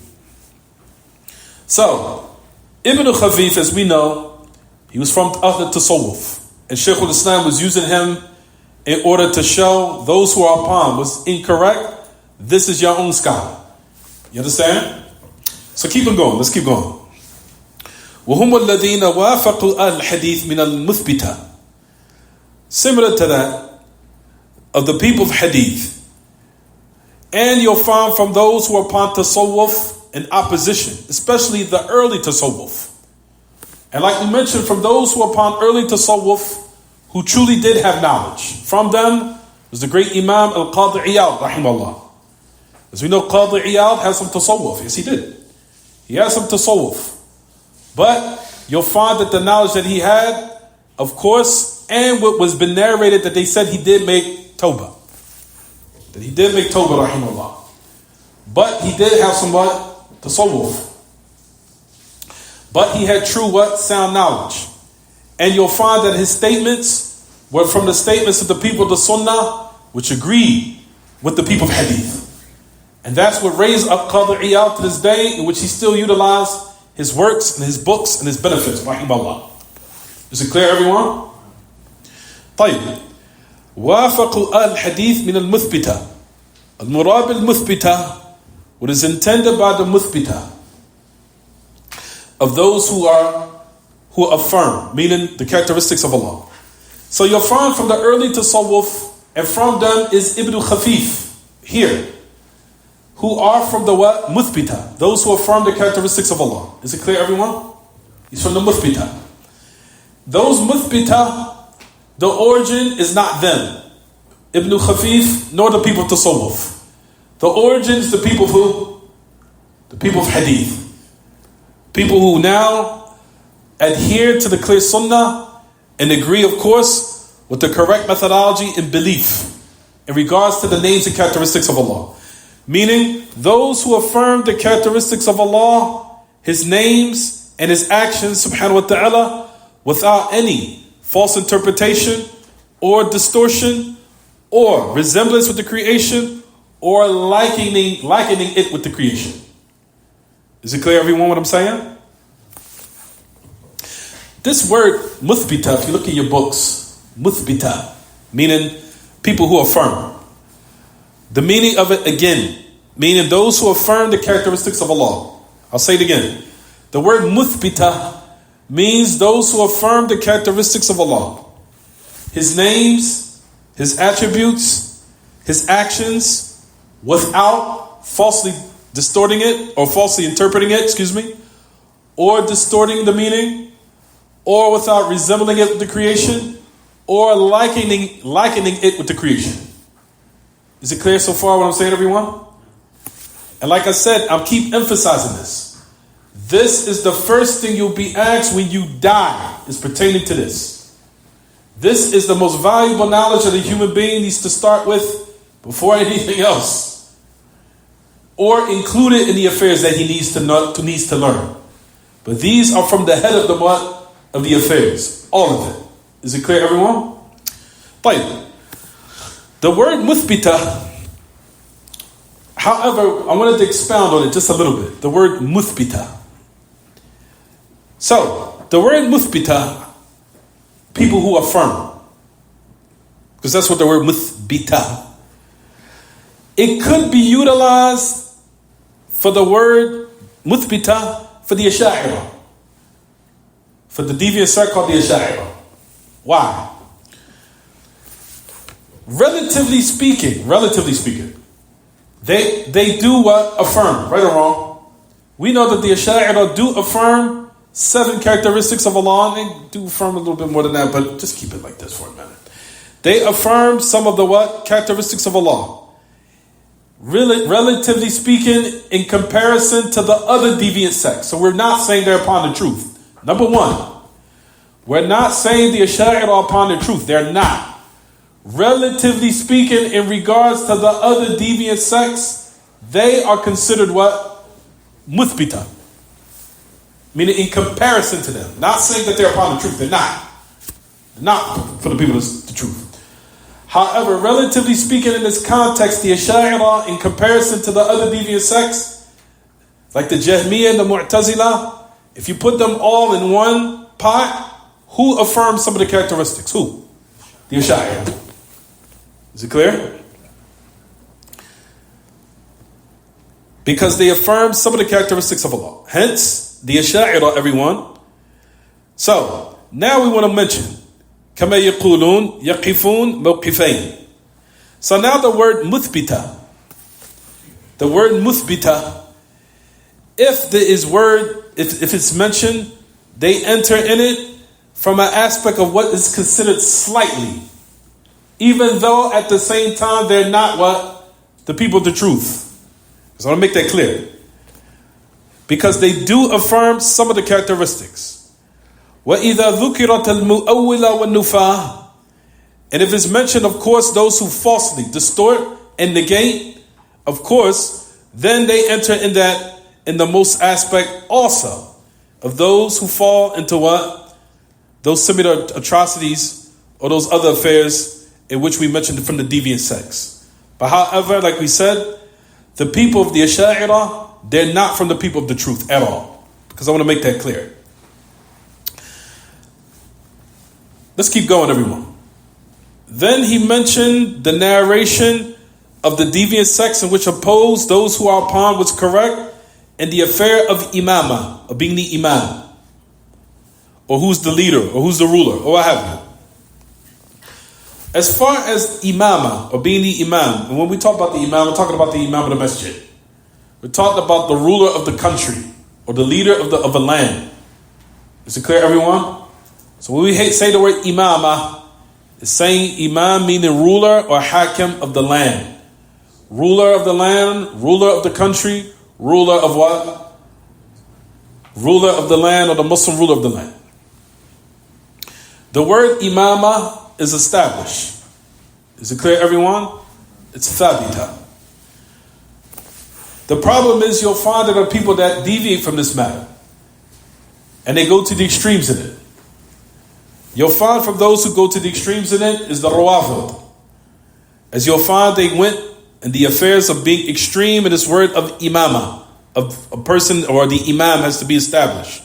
So, Ibn Khafif, as we know, he was from Ahl Tasawwuf. And Shaykh al-Islam was using him in order to show those who are upon was incorrect. This is your own scholar. You understand? So keep on going. Let's keep going. وهم الذين وافقوا الحديث من المثبتة. Similar to that, of the people of hadith. And you'll find from those who are upon tasawwuf in opposition, especially the early tasawwuf. And like we mentioned, from those who are upon early tasawwuf, who truly did have knowledge. From them was the great Imam al-Qadi Iyad, rahimahullah. As we know, Qadi Iyad has some tasawwuf. Yes, he did. He has some tasawwuf. But you'll find that the knowledge that he had, of course, and what was been narrated that they said he did make tawbah. That he did make tawbah, rahimahullah. But he did have some what? Tasawwuf. But he had true what? Sound knowledge. And you'll find that his statements were from the statements of the people of the Sunnah, which agreed with the people of Hadith. And that's what raised up Qadi Iyad to this day, in which he still utilized his works and his books and his benefits. Rahimahullah. Is it clear, everyone? طيب. وافقوا الحديث من المثبتة. المراد بالمثبتة, what is intended by the muthbita, of those who affirm, meaning the characteristics of Allah. So you'll find from the early tasawwuf, and from them is Ibn Khafif here, who are from the what? Muthbita, those who affirm the characteristics of Allah. Is it clear, everyone? He's from the Muthbita. Those Muthbita, the origin is not them, Ibn Khafif, nor the people of Tasawwuf. The origin is the people of who? The people of Hadith. People who now adhere to the clear Sunnah and agree, of course, with the correct methodology and belief in regards to the names and characteristics of Allah. Meaning, those who affirm the characteristics of Allah, His names and His actions, subhanahu wa ta'ala, without any false interpretation or distortion or resemblance with the creation or likening it with the creation. Is it clear, everyone, what I'm saying? This word, muthbita, if you look at your books, muthbita, meaning people who affirm. The meaning of it again, meaning those who affirm the characteristics of Allah. I'll say it again. The word muthbita means those who affirm the characteristics of Allah. His names, His attributes, His actions, without falsely distorting it or falsely interpreting it, or distorting the meaning, or without resembling it with the creation, or likening it with the creation. Is it clear so far what I'm saying, everyone? And like I said, I'll keep emphasizing this. This is the first thing you'll be asked when you die, is pertaining to this. This is the most valuable knowledge that a human being needs to start with before anything else. Or include it in the affairs that he needs to learn. But these are from the head of the affairs. All of it. Is it clear, everyone? طيب. The word muthbita, however, I wanted to expound on it just a little bit. The word muthbita. So, the word muthbita, people who affirm, because that's what the word muthbita. It could be utilized for the word muthbita for the Asha'ira, for the deviant sect called the Asha'ira. Why? Relatively speaking, they do what? Affirm, right or wrong? We know that the Asha'ira do affirm 7 characteristics of Allah, and they do affirm a little bit more than that, but just keep it like this for a minute. They affirm some of the what? Characteristics of Allah. Relatively speaking, in comparison to the other deviant sects. So we're not saying they're upon the truth. Number one, we're not saying the Asha'ira are upon the truth. They're not. Relatively speaking, in regards to the other deviant sects, they are considered what? Muthbita. Meaning in comparison to them. Not saying that they're upon the truth. They're not. They're not for the people of the truth. However, relatively speaking in this context, the Asha'ira, in comparison to the other deviant sects, like the Jahmiyyah and the Mu'tazila, if you put them all in one pot, who affirms some of the characteristics? Who? The Asha'ira. Is it clear? Because they affirm some of the characteristics of Allah. Hence, the Asha'ira, everyone. So, now we want to mention كما يقولون يقفون موقفين. So now the word muthbita. The word muthbita, if it's mentioned, they enter in it from an aspect of what is considered slightly. Even though at the same time they're not what? The people of the truth. So I want to make that clear. Because they do affirm some of the characteristics. وَإِذَا ذُكِرَتَ الْمُؤَوِّلَ وَالنُّفَاةِ. And if it's mentioned, of course, those who falsely distort and negate, of course, then they enter in the most aspect also of those who fall into what? Those similar atrocities or those other affairs in which we mentioned from the deviant sects. But however, like we said, the people of the Asha'ira, they're not from the people of the truth at all. Because I want to make that clear. Let's keep going, everyone. Then he mentioned the narration of the deviant sects in which oppose those who are upon what's correct, and the affair of imama, of being the imam, or who's the leader, or who's the ruler, or what have you. As far as imama, or being the imam, and when we talk about the imam, we're talking about the imam of the masjid. We're talking about the ruler of the country, or the leader of a land. Is it clear, everyone? So when we say the word imama, it's saying imam meaning ruler or hakim of the land. Ruler of the land, ruler of the country, ruler of what? Ruler of the land, or the Muslim ruler of the land. The word imama is established. Is it clear, everyone? It's thabita. The problem is you'll find there are people that deviate from this matter. And they go to the extremes in it. You'll find from those who go to the extremes in it is the Rawafid. As you'll find they went in the affairs of being extreme in this word of imama, of a person or the imam has to be established.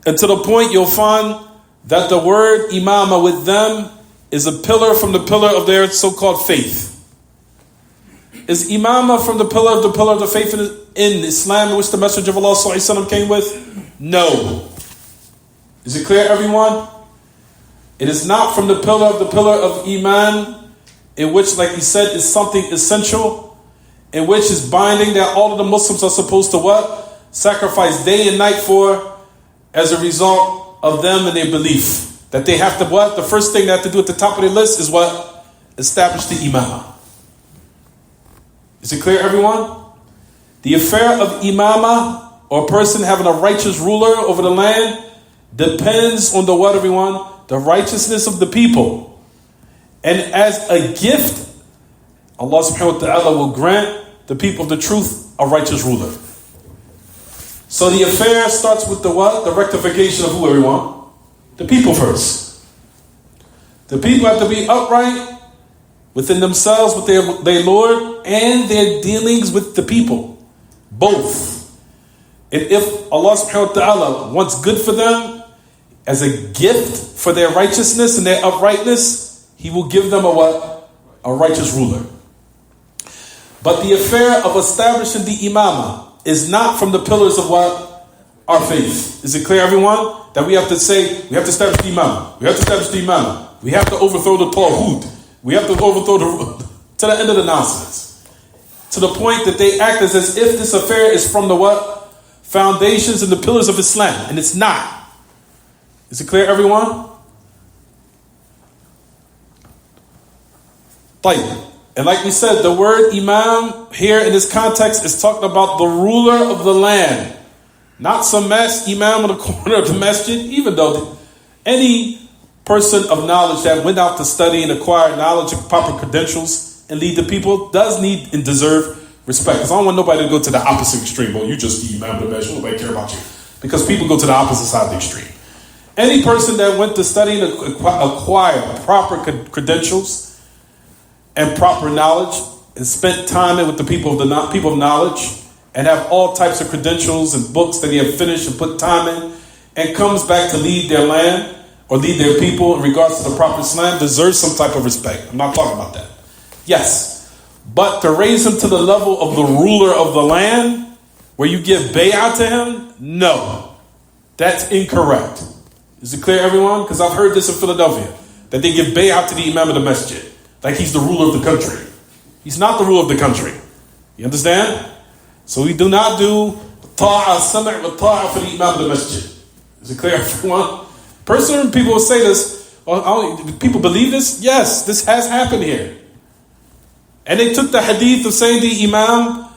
And to the point you'll find that the word imama with them is a pillar from the pillar of their so-called faith. Is imama from the pillar of the faith in Islam in which the Messenger of Allah ﷺ came with? No. Is it clear, everyone? It is not from the pillar of Iman, in which, like he said, is something essential, in which is binding that all of the Muslims are supposed to what? Sacrifice day and night for, as a result of them and their belief. That they have to what? The first thing they have to do at the top of their list is what? Establish the imamah. Is it clear, everyone? The affair of imamah, or a person having a righteous ruler over the land, depends on the what, everyone? The righteousness of the people. And as a gift, Allah subhanahu wa ta'ala will grant the people of the truth a righteous ruler. So the affair starts with the what? The rectification of who, everyone? The people first. The people have to be upright within themselves with their Lord and their dealings with the people. Both. And if Allah subhanahu wa ta'ala wants good for them as a gift for their righteousness and their uprightness, He will give them a what? A righteous ruler. But the affair of establishing the imamah is not from the pillars of what? Our faith. Is it clear, everyone? That we have to say, we have to establish the imamah. We have to establish the imamah. We have to overthrow the tawhid. We have to overthrow to the end of the nonsense. To the point that they act as if this affair is from the what? Foundations and the pillars of Islam. And it's not. Is it clear, everyone? طيب. And like we said, the word imam here in this context is talking about the ruler of the land. Not some mass imam in the corner of the masjid, even though any person of knowledge that went out to study and acquire knowledge and proper credentials and lead the people does need and deserve respect. Because I don't want nobody to go to the opposite extreme. Well, you just the imam of the masjid, nobody care about you. Because people go to the opposite side of the extreme. Any person that went to study and acquire proper credentials and proper knowledge, and spent time with the people of knowledge, and have all types of credentials and books that he have finished and put time in, and comes back to lead their land or lead their people in regards to the proper Islam, deserves some type of respect. I'm not talking about that. Yes, but to raise him to the level of the ruler of the land, where you give bay'ah to him, no, that's incorrect. Is it clear, everyone? Because I've heard this in Philadelphia, that they give bay'ah to the imam of the masjid. Like he's the ruler of the country. He's not the ruler of the country. You understand? So we do not do ta'a sama' wa ta'a for the imam of the masjid. Is it clear, everyone? Personally, people will say this. People believe this? Yes, this has happened here. And they took the hadith of saying the imam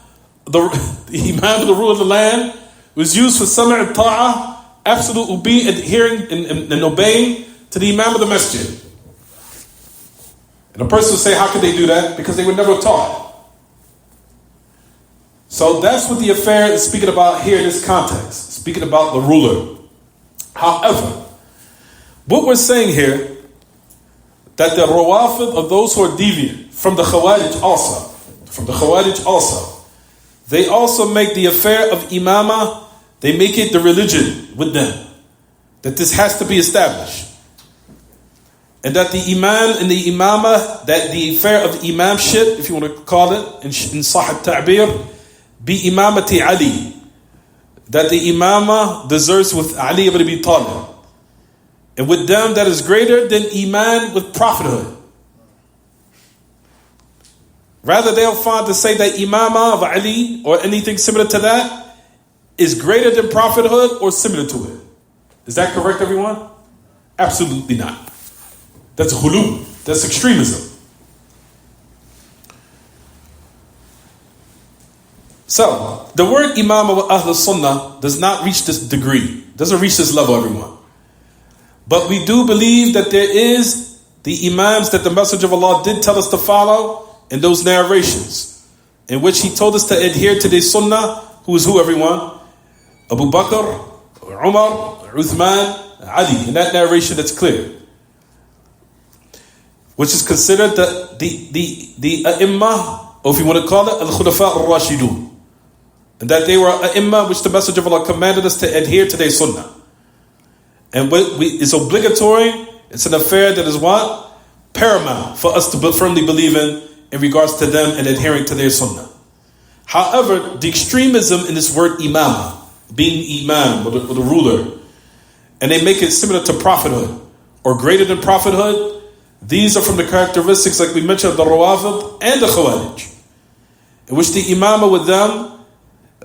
of the ruler of the land was used for sama' and ta'a, absolute adhering and obeying to the imam of the masjid. And a person will say, how could they do that? Because they were never taught. So that's what the affair is speaking about here in this context. Speaking about the ruler. However, what we're saying here, that the rawafid of those who are deviant, from the Khawarij also, they also make the affair of imamah, they make it the religion with them. That this has to be established. And that the imam and the imamah, that the affair of imamship, if you want to call it, in Sahih Ta'bir, be imamati Ali. That the imamah deserves with Ali ibn Abi Talib. And with them that is greater than iman with prophethood. Rather they'll find to say that imamah of Ali or anything similar to that is greater than prophethood or similar to it. Is that correct, everyone? Absolutely not. That's ghulu. That's extremism. So, the word imam of Ahl Sunnah does not reach this degree. Doesn't reach this level, everyone. But we do believe that there is the imams that the Messenger of Allah did tell us to follow in those narrations, in which he told us to adhere to the sunnah. Who is who, everyone? Abu Bakr, Umar, Uthman, Ali. In that narration, that's clear. Which is considered the ai-immah, or if you want to call it, al-khulafa al-rashidun. And that they were ai-immah which the Messenger of Allah commanded us to adhere to their sunnah. And it's obligatory, it's an affair that is what? Paramount for us to firmly believe in regards to them and adhering to their sunnah. However, the extremism in this word imam, being imam, or the ruler, and they make it similar to prophethood, or greater than prophethood. These are from the characteristics, like we mentioned, of the Rawafid and the Khawarij, in which the imamah with them,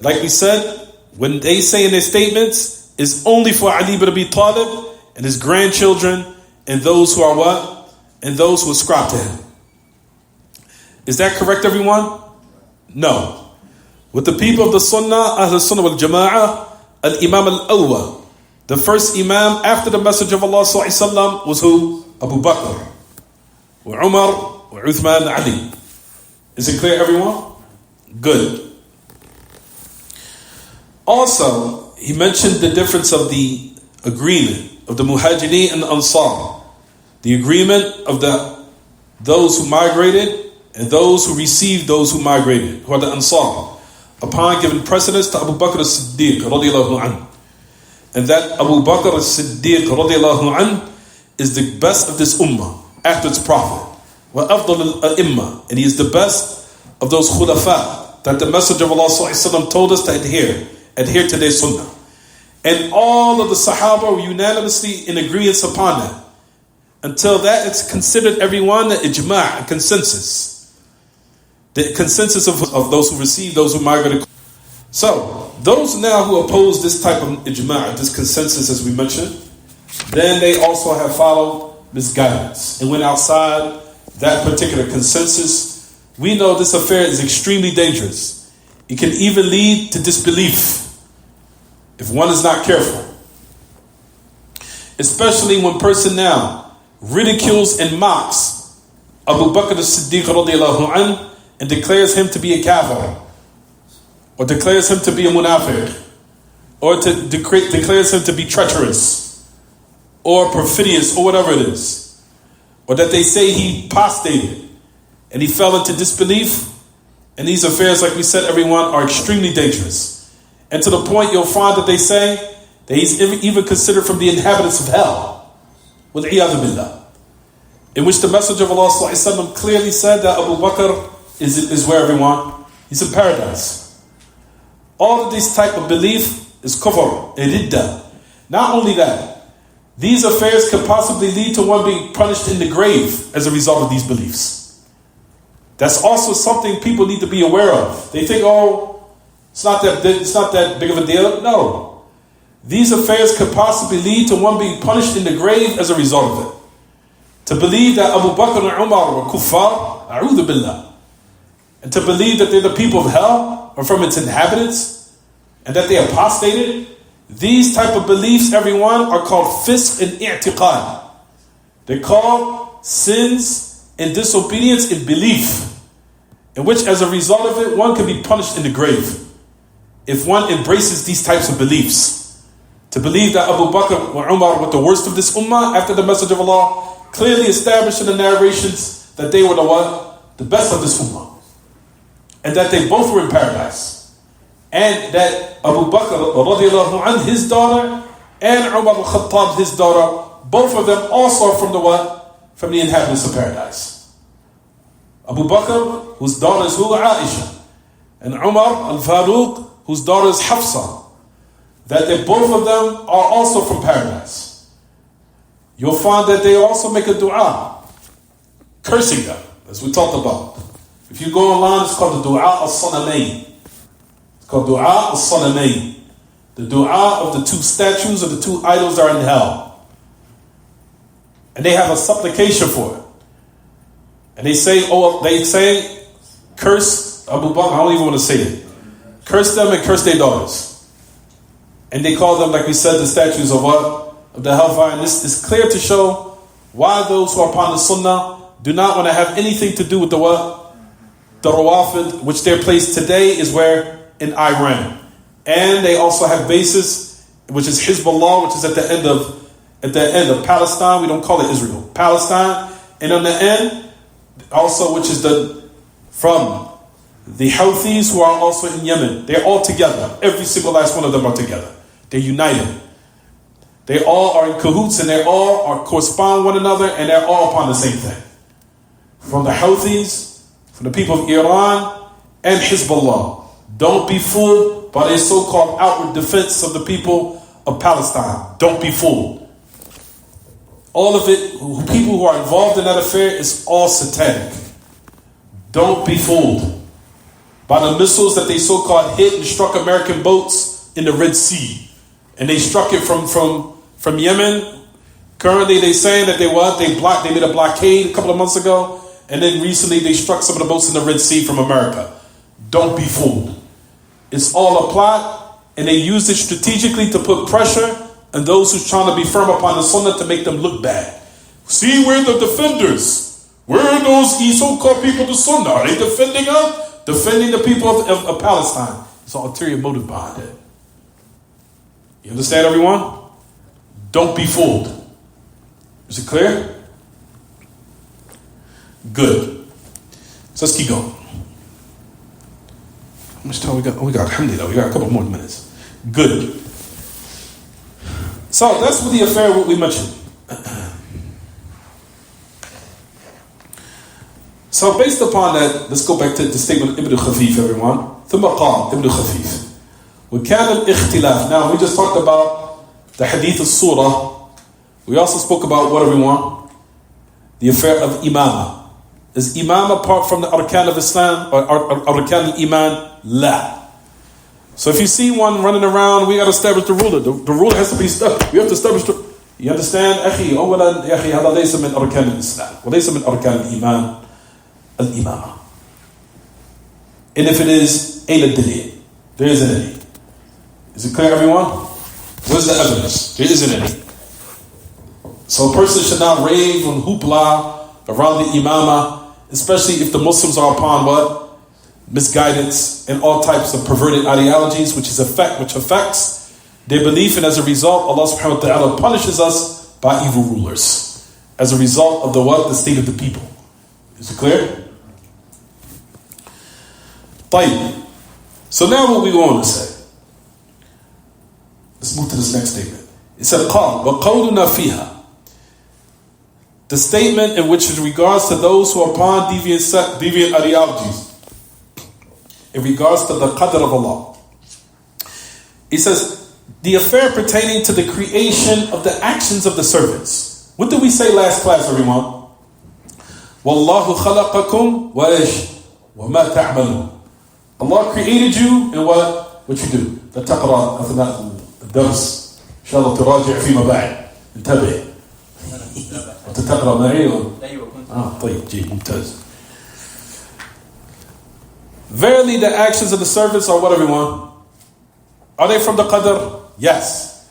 like we said, when they say in their statements, is only for Ali ibn Abi Talib and his grandchildren and those who are what? And those who ascribe to him. Is that correct, everyone? No. With the people of the Sunnah, Ahl Sunnah wal Jama'ah, Al-Imam al-Awwal, the first Imam after the Messenger of Allah ﷺ was who? Abu Bakr, or Umar, or Uthman, Ali. Is it clear, everyone? Good. Also, he mentioned the difference of the agreement of the Muhajirin and the Ansar. The agreement of the those who migrated and those who received those who migrated, who are the Ansar, upon giving precedence to Abu Bakr as-Siddiq radiyallahu anhu. And that Abu Bakr as-Siddiq radiyallahu anhu is the best of this ummah after its prophet. Wa afdal al-a'imma, and he is the best of those khulafa that the Messenger of Allah sallallahu alaihi wasallam told us to adhere to their sunnah. And all of the Sahaba were unanimously in agreement upon that. Until that, it's considered everyone the ijma', a consensus. The consensus of those who received, those who migrated. So, those now who oppose this type of ijma', this consensus as we mentioned, then they also have followed misguidance and went outside that particular consensus. We know this affair is extremely dangerous. It can even lead to disbelief if one is not careful. Especially when person now ridicules and mocks Abu Bakr as-Siddiq radiyallahu anhu and declares him to be a kafir, or declares him to be a munafiq, or declares him to be treacherous, or perfidious, or whatever it is. Or that they say he apostated and he fell into disbelief. And these affairs, like we said, everyone, are extremely dangerous. And to the point you'll find that they say that he's even considered from the inhabitants of hell. Wal-'iyadhu billah. In which the Messenger of Allah sallallahu alaihi wasallam clearly said that Abu Bakr is where everyone, he's in paradise. All of this type of belief is kufr, ridda. Not only that, these affairs could possibly lead to one being punished in the grave as a result of these beliefs. That's also something people need to be aware of. They think, oh, it's not that big of a deal. No. These affairs could possibly lead to one being punished in the grave as a result of it. To believe that Abu Bakr and Umar were kuffar, a'udhu billah. And to believe that they're the people of hell, or from its inhabitants, and that they apostated. These type of beliefs, everyone, are called fisq and i'tiqad. They're called sins and disobedience in belief, in which as a result of it, one can be punished in the grave if one embraces these types of beliefs. To believe that Abu Bakr and Umar were the worst of this ummah after the Messenger of Allah clearly established in the narrations that they were the best of this ummah, and that they both were in paradise. And that Abu Bakr radiallahu anhu, his daughter, and Umar al-Khattab, his daughter, both of them also are from the what? From the inhabitants of paradise. Abu Bakr, whose daughter is Aisha, and Umar al-Faruq, whose daughter is Hafsa. That they both of them are also from paradise. You'll find that they also make a dua, cursing them, as we talked about. If you go online, it's called the dua al-Sanamayn. It's called Dua al-Sanamayn. The dua of the two statues or the two idols that are in hell. And they have a supplication for it. And they say, curse Abu Bakr, I don't even want to say it. Curse them and curse their daughters. And they call them, like we said, the statues of what? Of the hellfire. And this is clear to show why those who are upon the sunnah do not want to have anything to do with the what? The Rawafid, which their place today is where? In Iran. And they also have bases, which is Hezbollah, which is at the end of Palestine. We don't call it Israel. Palestine. And on the end, also, which is from the Houthis, who are also in Yemen. They're all together. Every single last one of them are together. They're united. They all are in cahoots, and they all are correspond one another, and they're all upon the same thing. From the Houthis, from the people of Iran, and Hezbollah. Don't be fooled by their so-called outward defense of the people of Palestine. Don't be fooled. All of it, people who are involved in that affair, is all satanic. Don't be fooled by the missiles that they so-called hit and struck American boats in the Red Sea. And they struck it from Yemen. Currently they saying that they made a blockade a couple of months ago, and then recently they struck some of the boats in the Red Sea from America. Don't be fooled. It's all a plot, and they use it strategically to put pressure on those who's trying to be firm upon the sunnah to make them look bad. See, we're the defenders. We're those so-called people of the sunnah. Are they defending us? Defending the people of Palestine. It's an ulterior motive behind it. You understand, everyone? Don't be fooled. Is it clear? Good. So let's keep going. How much time we got? Oh, we got, alhamdulillah, we got a couple more minutes. Good. So that's what the affair what we mentioned. So based upon that, let's go back to the statement of Ibn Khafif, everyone. ثم قال Ibn Khafif. وكان الاختلاف. Now we just talked about the hadith of surah. We also spoke about what everyone? The affair of imamah. Is imamah apart from the arkan of Islam or arkan al-iman? La. So if you see one running around, we got to establish the ruler. The ruler has to be established. We have to establish the... You understand? أخي أولا يا أخي هذا ليس من أركان الإسلام وليس من أركان الإيمان الإمامة. And if it is, أين الدليل? There isn't any. Is it clear, everyone? Where's the evidence? There isn't any. So a person should not rave and hoopla around the imamah, especially if the Muslims are upon what? Misguidance and all types of perverted ideologies, which affects their belief, and as a result, Allah subhanahu wa ta'ala punishes us by evil rulers. As a result of the what? The state of the people. Is it clear? طيب. So now what we want to say. Let's move to this next statement. It said, قال وقولنا فيها. The statement in which it regards to those who are upon deviant ideologies, in regards to the qadr of Allah. He says, the affair pertaining to the creation of the actions of the servants. What did we say last class, everyone? وَاللَّهُ خَلَقَكُمْ وَإِيش وَمَا تَعْمَلُونَ. Allah created you and what you do. تقرأ أثناء الدرس إن شاء الله تراجع فيما بعد. انتبه. تقرأ معي طيب جيد ممتاز. Verily the actions of the servants are what, everyone? Are they from the qadr? Yes.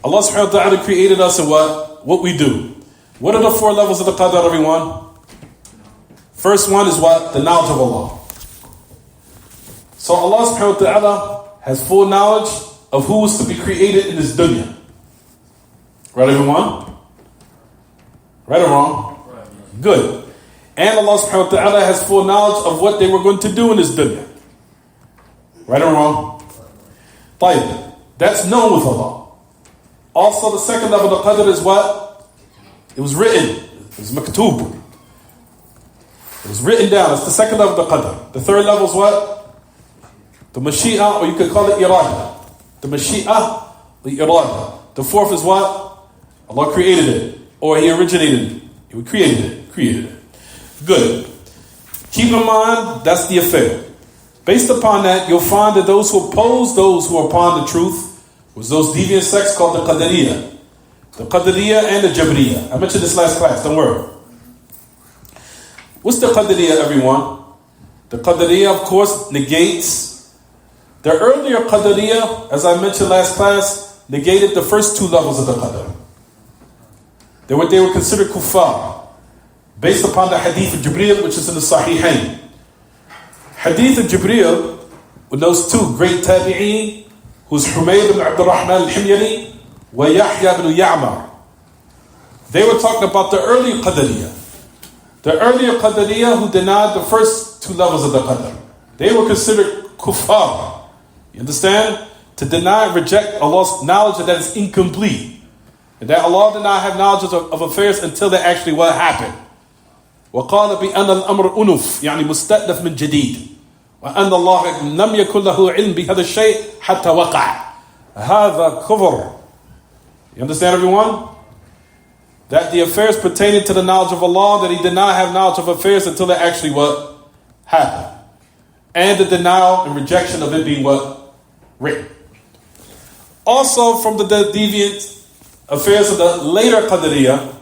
Allah subhanahu wa ta'ala created us in what? What we do. What are the 4 levels of the qadr, everyone? First one is what? The knowledge of Allah. So Allah subhanahu wa ta'ala has full knowledge of who is to be created in this dunya. Right, everyone? Right or wrong? Good. And Allah subhanahu wa ta'ala has full knowledge of what they were going to do in this dunya. Right or wrong? طيب. That's known with Allah. Also the second level of the qadr is what? It was written. It was maktub. It was written down. It's the second level of the qadr. The third level is what? The mashi'ah, or you could call it irada. The mashi'ah, the irada. The fourth is what? Allah created it. Or He originated it. He created it. Good. Keep in mind, that's the affair. Based upon that, you'll find that those who oppose those who are upon the truth was those deviant sects called the Qadariyah. The Qadariyah and the Jabriyah. I mentioned this last class, don't worry. What's the Qadariyah, everyone? The Qadariyah, of course, negates. The earlier Qadariyah, as I mentioned last class, negated the first 2 levels of the Qadr. They were considered kuffar. Based upon the hadith of Jibreel, which is in the Sahihain. Hadith of Jibreel, with those 2 great tabi'een, who's Humayd ibn Abdur Rahman al-Himyari, wa Yahya ibn Ya'mar. They were talking about the early Qadariyah. The earlier Qadariyah who denied the first 2 levels of the Qadr. They were considered kuffar. You understand? To deny and reject Allah's knowledge that is incomplete. And that Allah did not have knowledge of affairs until they actually what happened. وقال بأن الأمر أنف يعني مستأنف من جديد وأن الله لم يكن له علم بهذا الشيء حتى وقع هذا كفر. You understand, everyone? That the affairs pertaining to the knowledge of Allah, that He did not have knowledge of affairs until they actually what happened, and the denial and rejection of it being what written. Also, from the deviant affairs of the later Qadariyah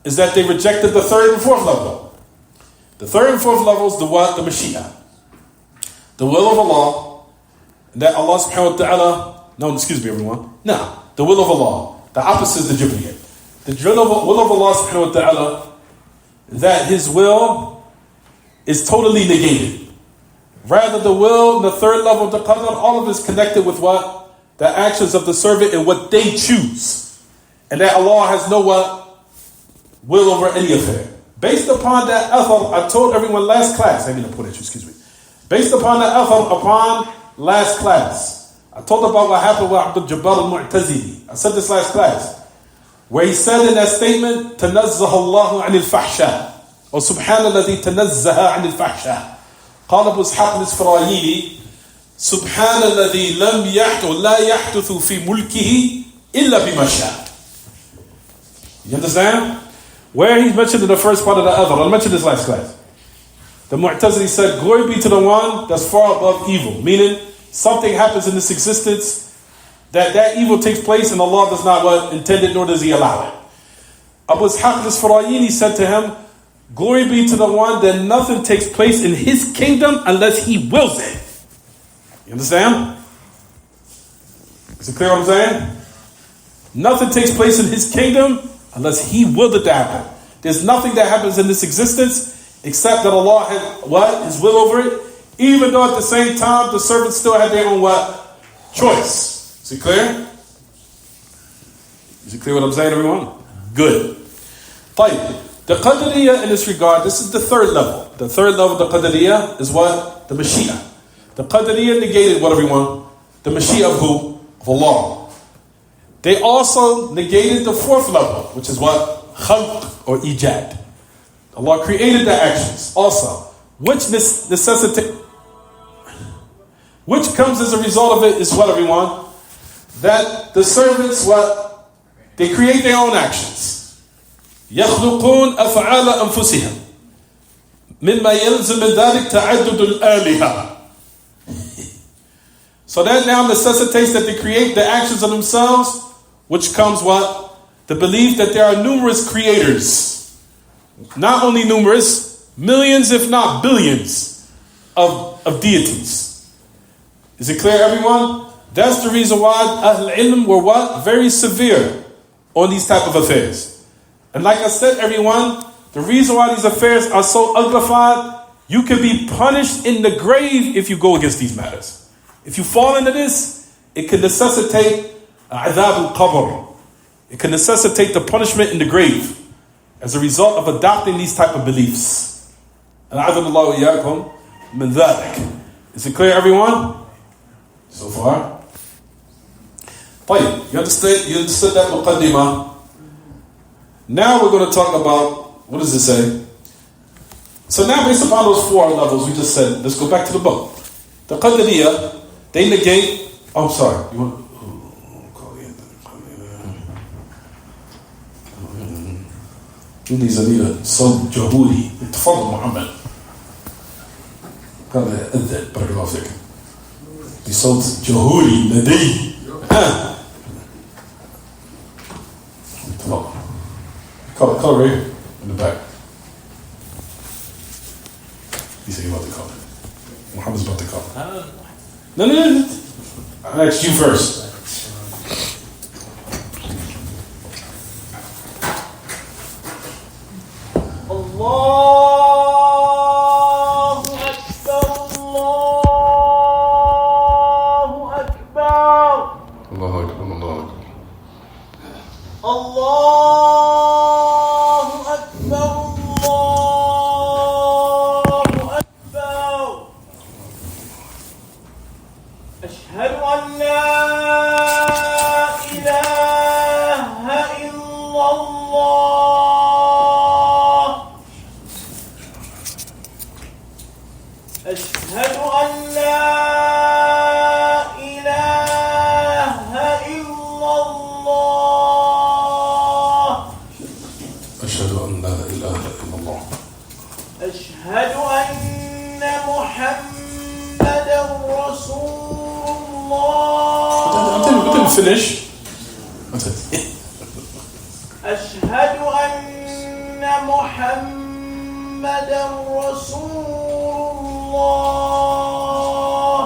is that they rejected the 3rd and 4th level. The 3rd and 4th levels, the what? The Mashiach. The will of Allah. And that Allah subhanahu wa ta'ala... No, excuse me, everyone. No. The will of Allah. The opposite is the Jibriyah. The will of Allah subhanahu wa ta'ala, that His will is totally negated. Rather, the will, the 3rd level of the Qadr, all of it is connected with what? The actions of the servant and what they choose. And that Allah has no what? Will over any affair. Based upon that athar, I told everyone last class, based upon that athar upon last class, I told about what happened with Abdul Jabbar al-Mu'tazili. I said this last class, where he said in that statement, تنزه الله عن الفحشاء أو سبحان الذي تنزه عن الفحشاء. قال أبو إسحاق الإسفرايني سبحان الذي لم يحدث لا يحدث في ملكه إلا بما شاء. You understand? Where he's mentioned in the first part of the other, I'll mention this last class. The Mu'tazili said, glory be to the one that's far above evil. Meaning, something happens in this existence, that evil takes place and Allah does not intend it, nor does He allow it. Abu Ishaq al-Isfarayini said to him, glory be to the one that nothing takes place in His kingdom unless He wills it. You understand? Is it clear what I'm saying? Nothing takes place in His kingdom unless He willed it to happen. There's nothing that happens in this existence except that Allah had His will over it, even though at the same time the servants still had their own choice. Is it clear? Is it clear what I'm saying, everyone? Good. طيب. The Qadariyah in this regard, this is the third level. The third level of the Qadariyah is what? The Mashiach. The Qadariyah negated what, everyone? The Mashiach of who? Of Allah. They also negated the fourth level, which is what? Khalq or Ijad. Allah created the actions also. Which comes as a result of it is what, everyone? That the servants, what? They create their own actions. يخلقون أفعال أنفسهم مما يلزم من ذلك تعدد الآلهة. So that now necessitates that they create the actions of themselves, which comes what? The belief that there are numerous creators. Not only numerous, millions if not billions of deities. Is it clear, everyone? That's the reason why Ahl Ilm were what? Very severe on these type of affairs. And like I said, everyone, the reason why these affairs are so uglified, you can be punished in the grave if you go against these matters. If you fall into this, it can necessitate adhab al-qabr. It can necessitate the punishment in the grave as a result of adopting these type of beliefs. Is it clear, everyone? So far? You understood that muqaddimah? Now we're going to talk about, what does it say? So now based upon those four levels we just said, let's go back to the book. The Qadariyah, they negate, I'm sorry. You want زميلة صوت جهولي اتفضل محمد قال أذن بارك الله فيك بصوت جهولي لدي تفضل color right in the back. He said he about to call it. Muhammad's about to call it. No. I asked you first. Finish. أشهد أن محمدا رسول الله.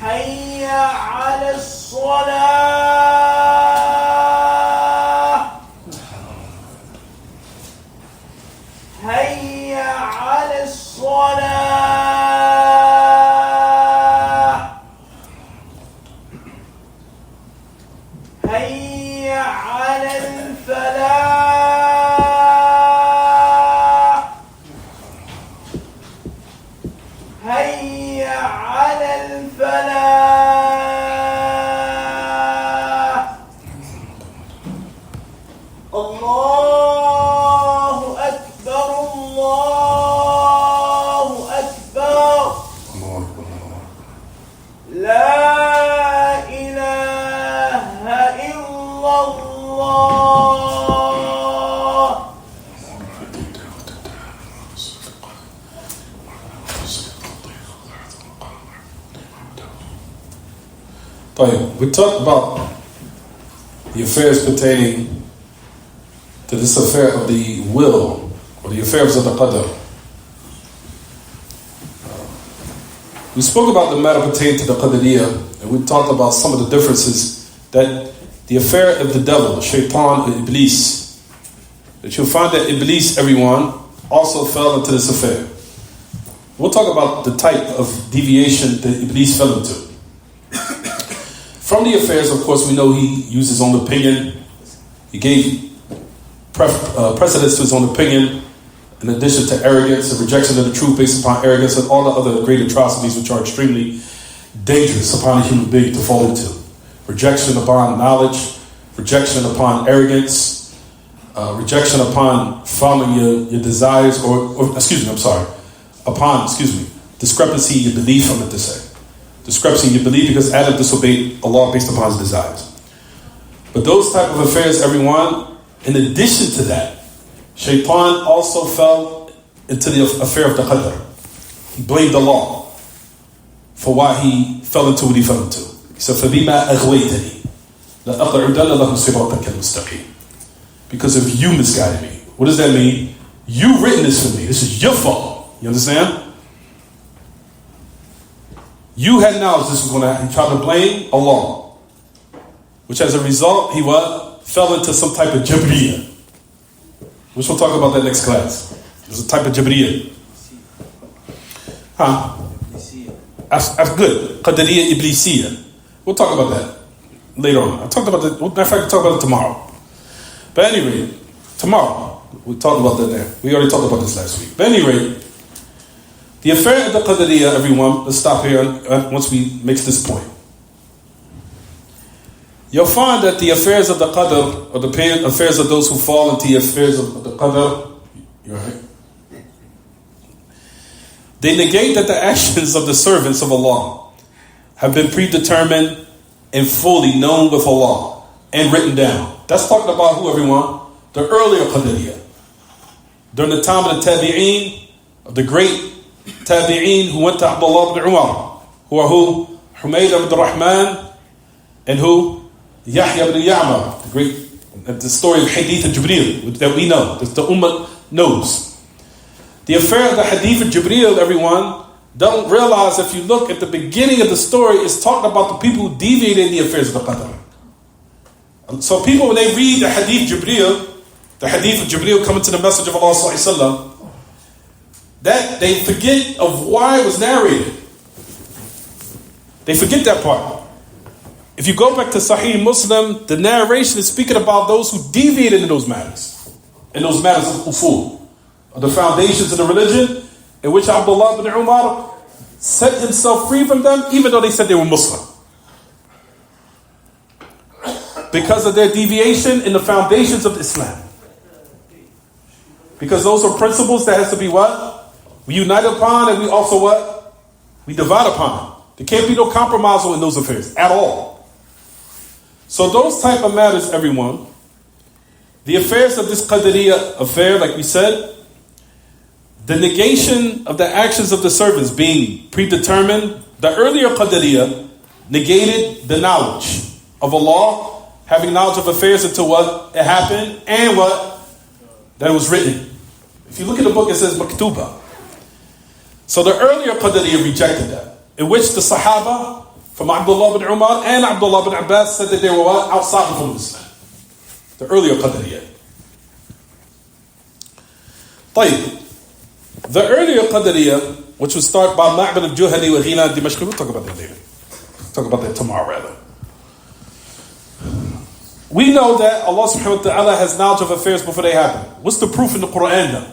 حي على الصلاة. حي على الصلاة. حي على الفلاح. على الفلاح الله أكبر الله أكبر لا إله إلا الله. We talked about the affairs pertaining to this affair of the will, or the affairs of the qadr. We spoke about the matter pertaining to the qadariyah, and we talked about some of the differences that the affair of the devil, shaitan and iblis, that you'll find that iblis, everyone, also fell into this affair. We'll talk about the type of deviation that iblis fell into. From the affairs, of course, we know he used his own opinion. He gave precedence to his own opinion, in addition to arrogance and rejection of the truth based upon arrogance and all the other great atrocities which are extremely dangerous upon a human being to fall into. Rejection upon knowledge, rejection upon arrogance, rejection upon following your desires, discrepancy in your belief, I meant to say. Discrepancy in your belief because Adam disobeyed Allah based upon his desires. But those type of affairs, everyone, in addition to that, Shaitan also fell into the affair of the qadr. He blamed Allah for why he fell into what he fell into. He said, فَبِمَا أَغْوَيْتَنِي لَأَقْعُدَنَّ لَهُمْ صِرَاطَكَ الْمُسْتَقِيمَ. Because if you misguided me. What does that mean? You written this for me. This is your fault. You understand? You had knowledge this was going to happen. He tried to blame Allah, which as a result, he fell into some type of Jabriyah. Which we'll talk about that next class. There's a type of Jabriyah. That's good. Qadariyah Iblisiyah. We'll talk about that later on. I'll talk about that. Matter of fact, we'll talk about it tomorrow. But anyway, tomorrow, we'll talk about that there. We already talked about this last week. But anyway, the affair of the Qadariyah, everyone, let's stop here once we make this point. You'll find that the affairs of the Qadr, or the affairs of those who fall into the affairs of the Qadr, you're right, they negate that the actions of the servants of Allah have been predetermined and fully known with Allah and written down. That's talking about who, everyone? The earlier Qadariyah. During the time of the Tabi'een, of the great Tabi'een who went to Abdullah ibn Umar, who are who? Humayd Abdur Rahman, and who? Yahya ibn Ya'mar, the story of Hadith of Jibreel that we know, that the Ummah knows. The affair of the Hadith of Jibreel, everyone, don't realize if you look at the beginning of the story, it's talking about the people who deviated in the affairs of the Qadr. So people, when they read the Hadith of Jibreel coming to the message of Allah sallallahu alaihi wasallam, that they forget of why it was narrated. They forget that part. If you go back to Sahih Muslim, the narration is speaking about those who deviated in those matters of usul, of the foundations of the religion, in which Abdullah ibn Umar set himself free from them, even though they said they were Muslim. Because of their deviation in the foundations of Islam. Because those are principles that has to be what? We unite upon, and we also what? We divide upon. There can't be no compromise in those affairs at all. So those type of matters, everyone, the affairs of this Qadariyah affair, like we said, the negation of the actions of the servants being predetermined, the earlier Qadariyah negated the knowledge of Allah, having knowledge of affairs until what? It happened, and what? That it was written. If you look at the book, it says Maktuba. So the earlier Qadariyah rejected that, in which the Sahaba from Abdullah bin Umar and Abdullah bin Abbas said that they were what? Outside of Islam. The earlier Qadariyah. The earlier Qadariyah, which was started by Ma'bad al-Juhani wa Ghila al-Dimashqi, we'll talk about that later. Talk about that tomorrow, rather. We know that Allah subhanahu wa ta'ala has knowledge of affairs before they happen. What's the proof in the Quran now?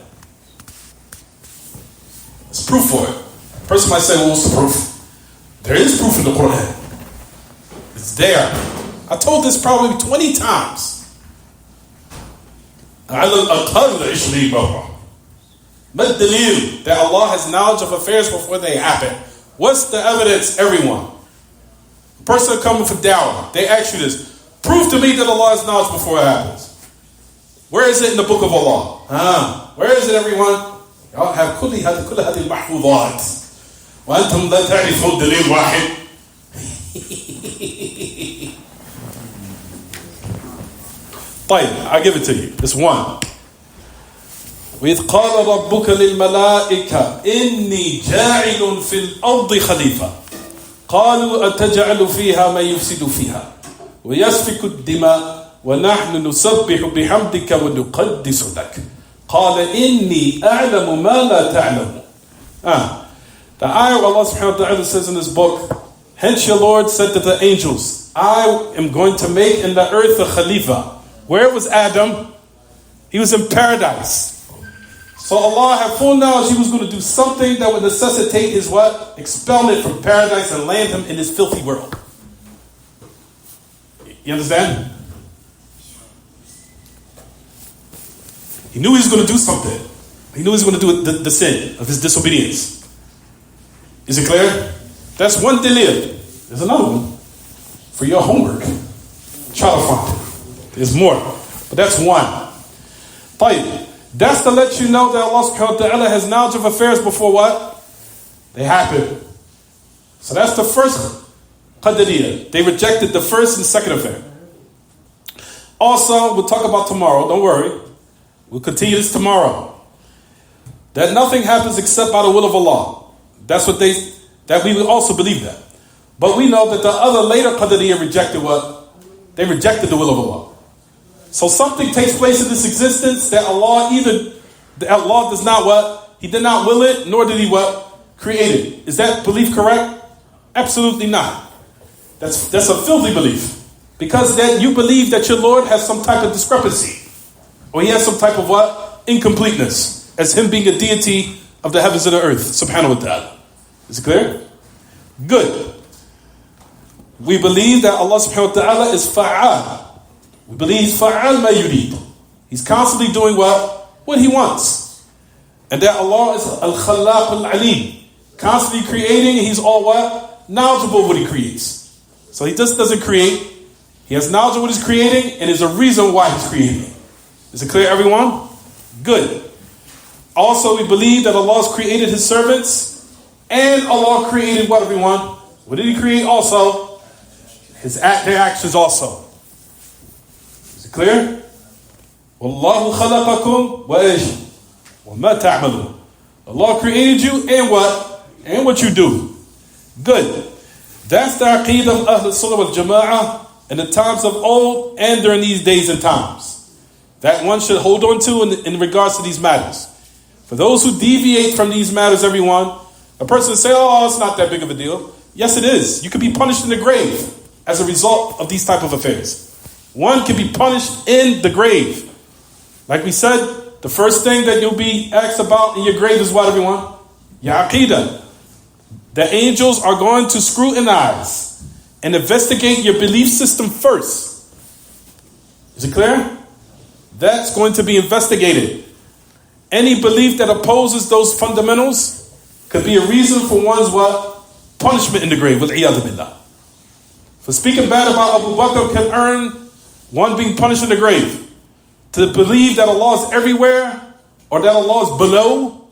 It's proof for it. A person might say, well, what's the proof? There is proof in the Quran. It's there. I told this probably 20 times. على الأقل 20 مرة. ما الدليل that Allah has knowledge of affairs before they happen? What's the evidence, everyone? A person coming for dawah, they ask you this. Prove to me that Allah has knowledge before it happens. Where is it in the book of Allah? Where is it, everyone? Y'all have كل هذه المحفوظات وأنتم لا تعرفون دليل واحد. طيب, I'll give it to you. It's one. وإذ قال ربك للملائكة إني جاعل في الأرض خليفة قالوا أتجعل فيها من يفسد فيها ويسفك الدماء ونحن نسبح بحمدك ونقدس لك قال إني أعلم ما لا تعلم. The ayah of Allah subhanahu wa ta'ala says in this book, hence your Lord said to the angels, I am going to make in the earth a khalifa. Where was Adam? He was in paradise. So Allah had full knowledge he was going to do something that would necessitate his what? Expelment from paradise and land him in this filthy world. You understand? He knew he was going to do something. He knew he was going to do the sin of his disobedience. Is it clear? That's one dalil. There's another one for your homework. Try to find it. There's more. But that's one. طيب. That's to let you know that Allah subhanahu wa ta'ala has knowledge of affairs before what? They happen. So that's the first qadariyah. They rejected the first and second affair. Also, we'll talk about tomorrow. Don't worry. We'll continue this tomorrow. That nothing happens except by the will of Allah. That's what that we will also believe that. But we know that the other later qadariyah rejected what? They rejected the will of Allah. So something takes place in this existence that Allah does not what? He did not will it, nor did he what? Create it. Is that belief correct? Absolutely not. That's a filthy belief. Because that you believe that your Lord has some type of discrepancy. Or he has some type of what? Incompleteness. As him being a deity of the heavens and the earth. Subhanahu wa ta'ala. Is it clear? Good. We believe that Allah subhanahu wa ta'ala is fa'al. We believe he's fa'al ma yurid. He's constantly doing what? What he wants. And that Allah is al-khallaq al-alim. Constantly creating, and he's all what? Knowledgeable of what he creates. So he just doesn't create. He has knowledge of what he's creating, and there's a reason why he's creating. Is it clear, everyone? Good. Also, we believe that Allah has created his servants, and Allah created what, everyone? What did he create also? Their actions also. Clear? Wallahu khalaqakum wa ish wa ma ta'malun. Allah created you and what? And what you do. Good. That's the aqeedah of Ahl Sunnah wal Jama'ah in the times of old and during these days and times. That one should hold on to in regards to these matters. For those who deviate from these matters, everyone, a person say, oh, it's not that big of a deal. Yes, it is. You could be punished in the grave as a result of these type of affairs. One can be punished in the grave. Like we said, the first thing that you'll be asked about in your grave is what, everyone? Your aqidah. The angels are going to scrutinize and investigate your belief system first. Is it clear? That's going to be investigated. Any belief that opposes those fundamentals could be a reason for one's what? Punishment in the grave. Wal-iyadhu billah. For speaking bad about Abu Bakr can earn one being punished in the grave. To believe that Allah is everywhere, or that Allah is below,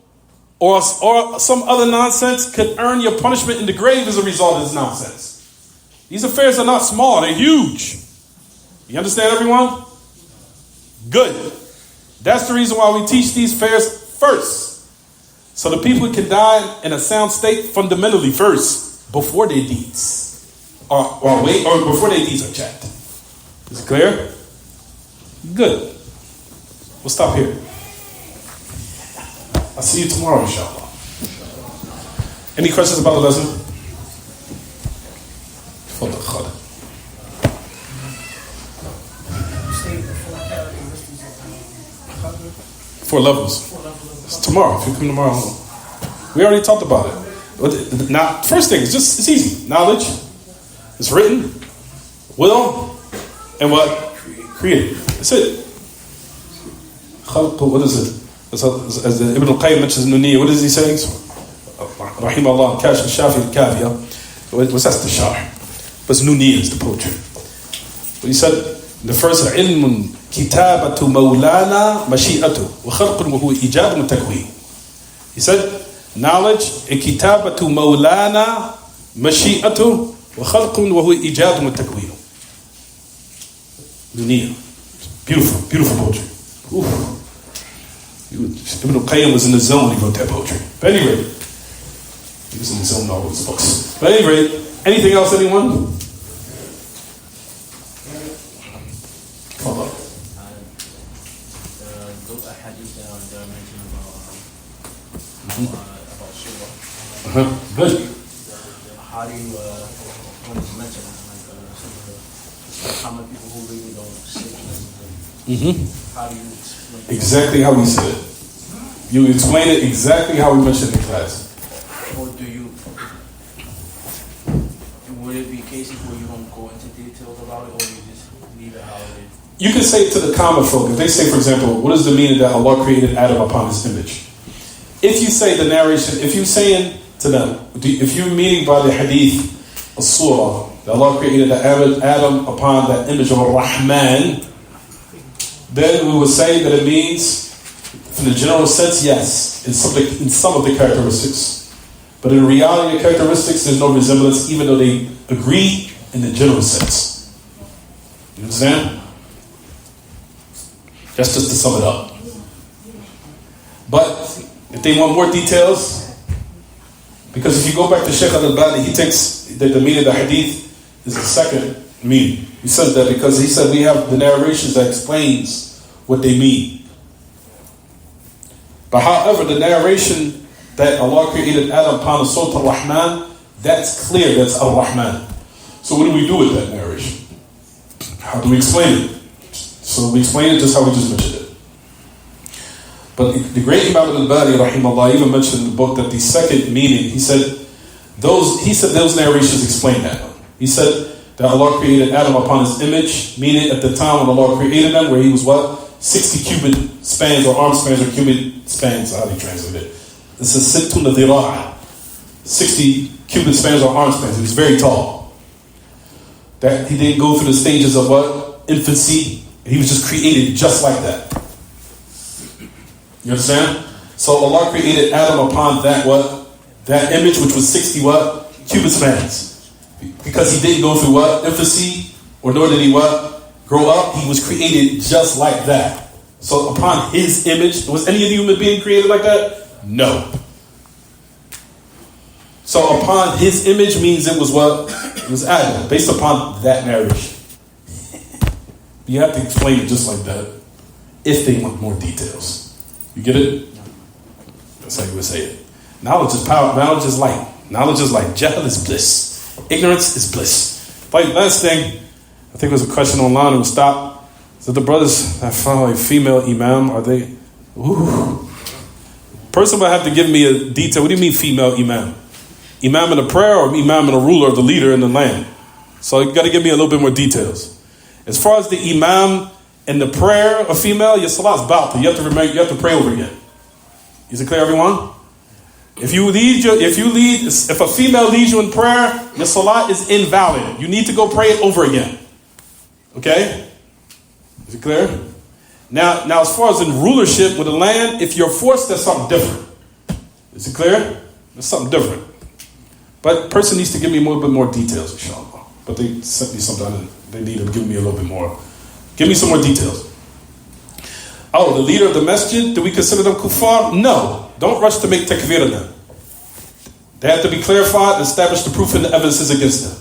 or some other nonsense could earn your punishment in the grave as a result of this nonsense. These affairs are not small, they're huge. You understand, everyone? Good. That's the reason why we teach these affairs first. So the people can die in a sound state fundamentally first, before their deeds. Or before their deeds are checked. Is it clear? Good. We'll stop here. I'll see you tomorrow, inshallah. Any questions about the lesson? Four levels. It's tomorrow. If you come tomorrow, we already talked about it. Now, first thing, it's easy. Knowledge, it's written, will, and what? Created. That's it. What is it? As the Ibn al-Qayyim mentions in the Niyyah, what is he saying? Rahimahullah, Kash al-Shafi al-Kafiya. What's that? The Shah. But it's Nuniyah, is the poetry. But he said, the first, ilmun kitabatu mawlana mashi'atu wa khalqun wa huwa ijad wa takween. He said, knowledge, kitabatu mawlana mashi'atu wa khalqun wa huwa ijad wa takween. Nuniyah. Beautiful, beautiful poetry. Oof. Ibn al-Qayyim was in the zone when he wrote that poetry. But anyway, he was in the zone all his books. But anyway, anything else, anyone? Come on. Those hadiths that are mentioned about surah. Good. How do you want to mention how many people who really don't sit? How do you explain? Exactly how we said it. You explain it exactly how we mentioned in class. Or would it be cases where you don't go into details about it, or you just leave it how it is? You can say it to the common folk. If they say, for example, what is the meaning that Allah created Adam upon his image? If you say the narration, if you're saying to them, if you're meaning by the hadith, a surah, that Allah created Adam upon the image of Ar-Rahman, then we would say that it means, in the general sense, yes, in some of the characteristics. But in reality, the characteristics, there's no resemblance, even though they agree in the general sense. You understand? That's just to sum it up. But if they want more details, because if you go back to Shaykh al-Albani, he takes that the meaning of the hadith is the second meaning. He says that because he said we have the narrations that explains what they mean. But however, the narration that Allah created Adam upon the Salt al-Rahman, that's clear, that's al-Rahman. So what do we do with that narration? How do we explain it? So we explain it just how we just mentioned it. But the great Imam al-Bari, rahimahullah, even mentioned in the book that the second meaning, he said those narrations explain that. He said that Allah created Adam upon his image, meaning at the time when Allah created him, where he was what? 60 cubit spans or arm spans or cubit spans, how do you translate it? This is sittuna dhira'a. 60 cubit spans or arm spans. He was very tall. That he didn't go through the stages of what? Infancy. He was just created just like that. You understand? So Allah created Adam upon that what? That image which was 60 what? Cubit spans. Because he didn't go through what? Infancy, or nor did he what? Grow up. He was created just like that. So upon his image, was any of the human being created like that? No. So upon his image means it was what? It was Adam, based upon that narration. You have to explain it just like that, if they want more details. You get it? That's how you would say it. Knowledge is power. Knowledge is light. Knowledge is light. Jahl is bliss. Ignorance is bliss. Like last thing, I think there was a question online. It was stopped. So the brothers that follow a female imam, are they? Ooh. Person would have to give me a detail. What do you mean female imam? Imam in a prayer or imam in a ruler or the leader in the land? So you got to give me a little bit more details. As far as the imam and the prayer of female, your salat's batil. You have to remember. You have to pray over again. Is it clear, everyone? If a female leads you in prayer, your salat is invalid. You need to go pray it over again. Okay? Is it clear? Now, as far as in rulership with the land, if you're forced, that's something different. Is it clear? That's something different. But person needs to give me a little bit more details, inshallah. But they sent me something. They need to give me a little bit more. Give me some more details. Oh, the leader of the Masjid, do we consider them kuffar? No. Don't rush to make takfir of them. They have to be clarified and establish the proof and the evidences against them.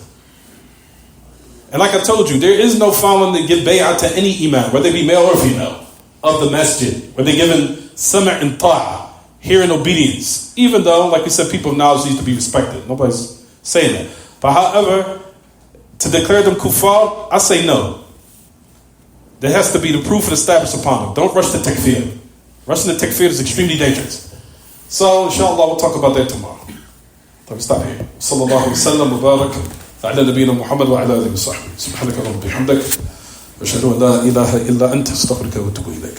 And like I told you, there is no following to give bay'ah to any imam, whether they be male or female, of the Masjid, where they're given sama' and ta'ah, hearing obedience. Even though, like we said, people of knowledge need to be respected. Nobody's saying that. But however, to declare them kuffar, I say no. There has to be the proof and established upon them. Don't rush to takfir. Rushing to takfir is extremely dangerous. So, inshallah, we'll talk about that tomorrow. طيب stop here. صلى الله وسلم وبارك على نبينا محمد وعلى آله وصحبه. سبحانك اللهم وبحمدك أشهد أن لا إله إلا أنت أستغفرك وأتوب إليك.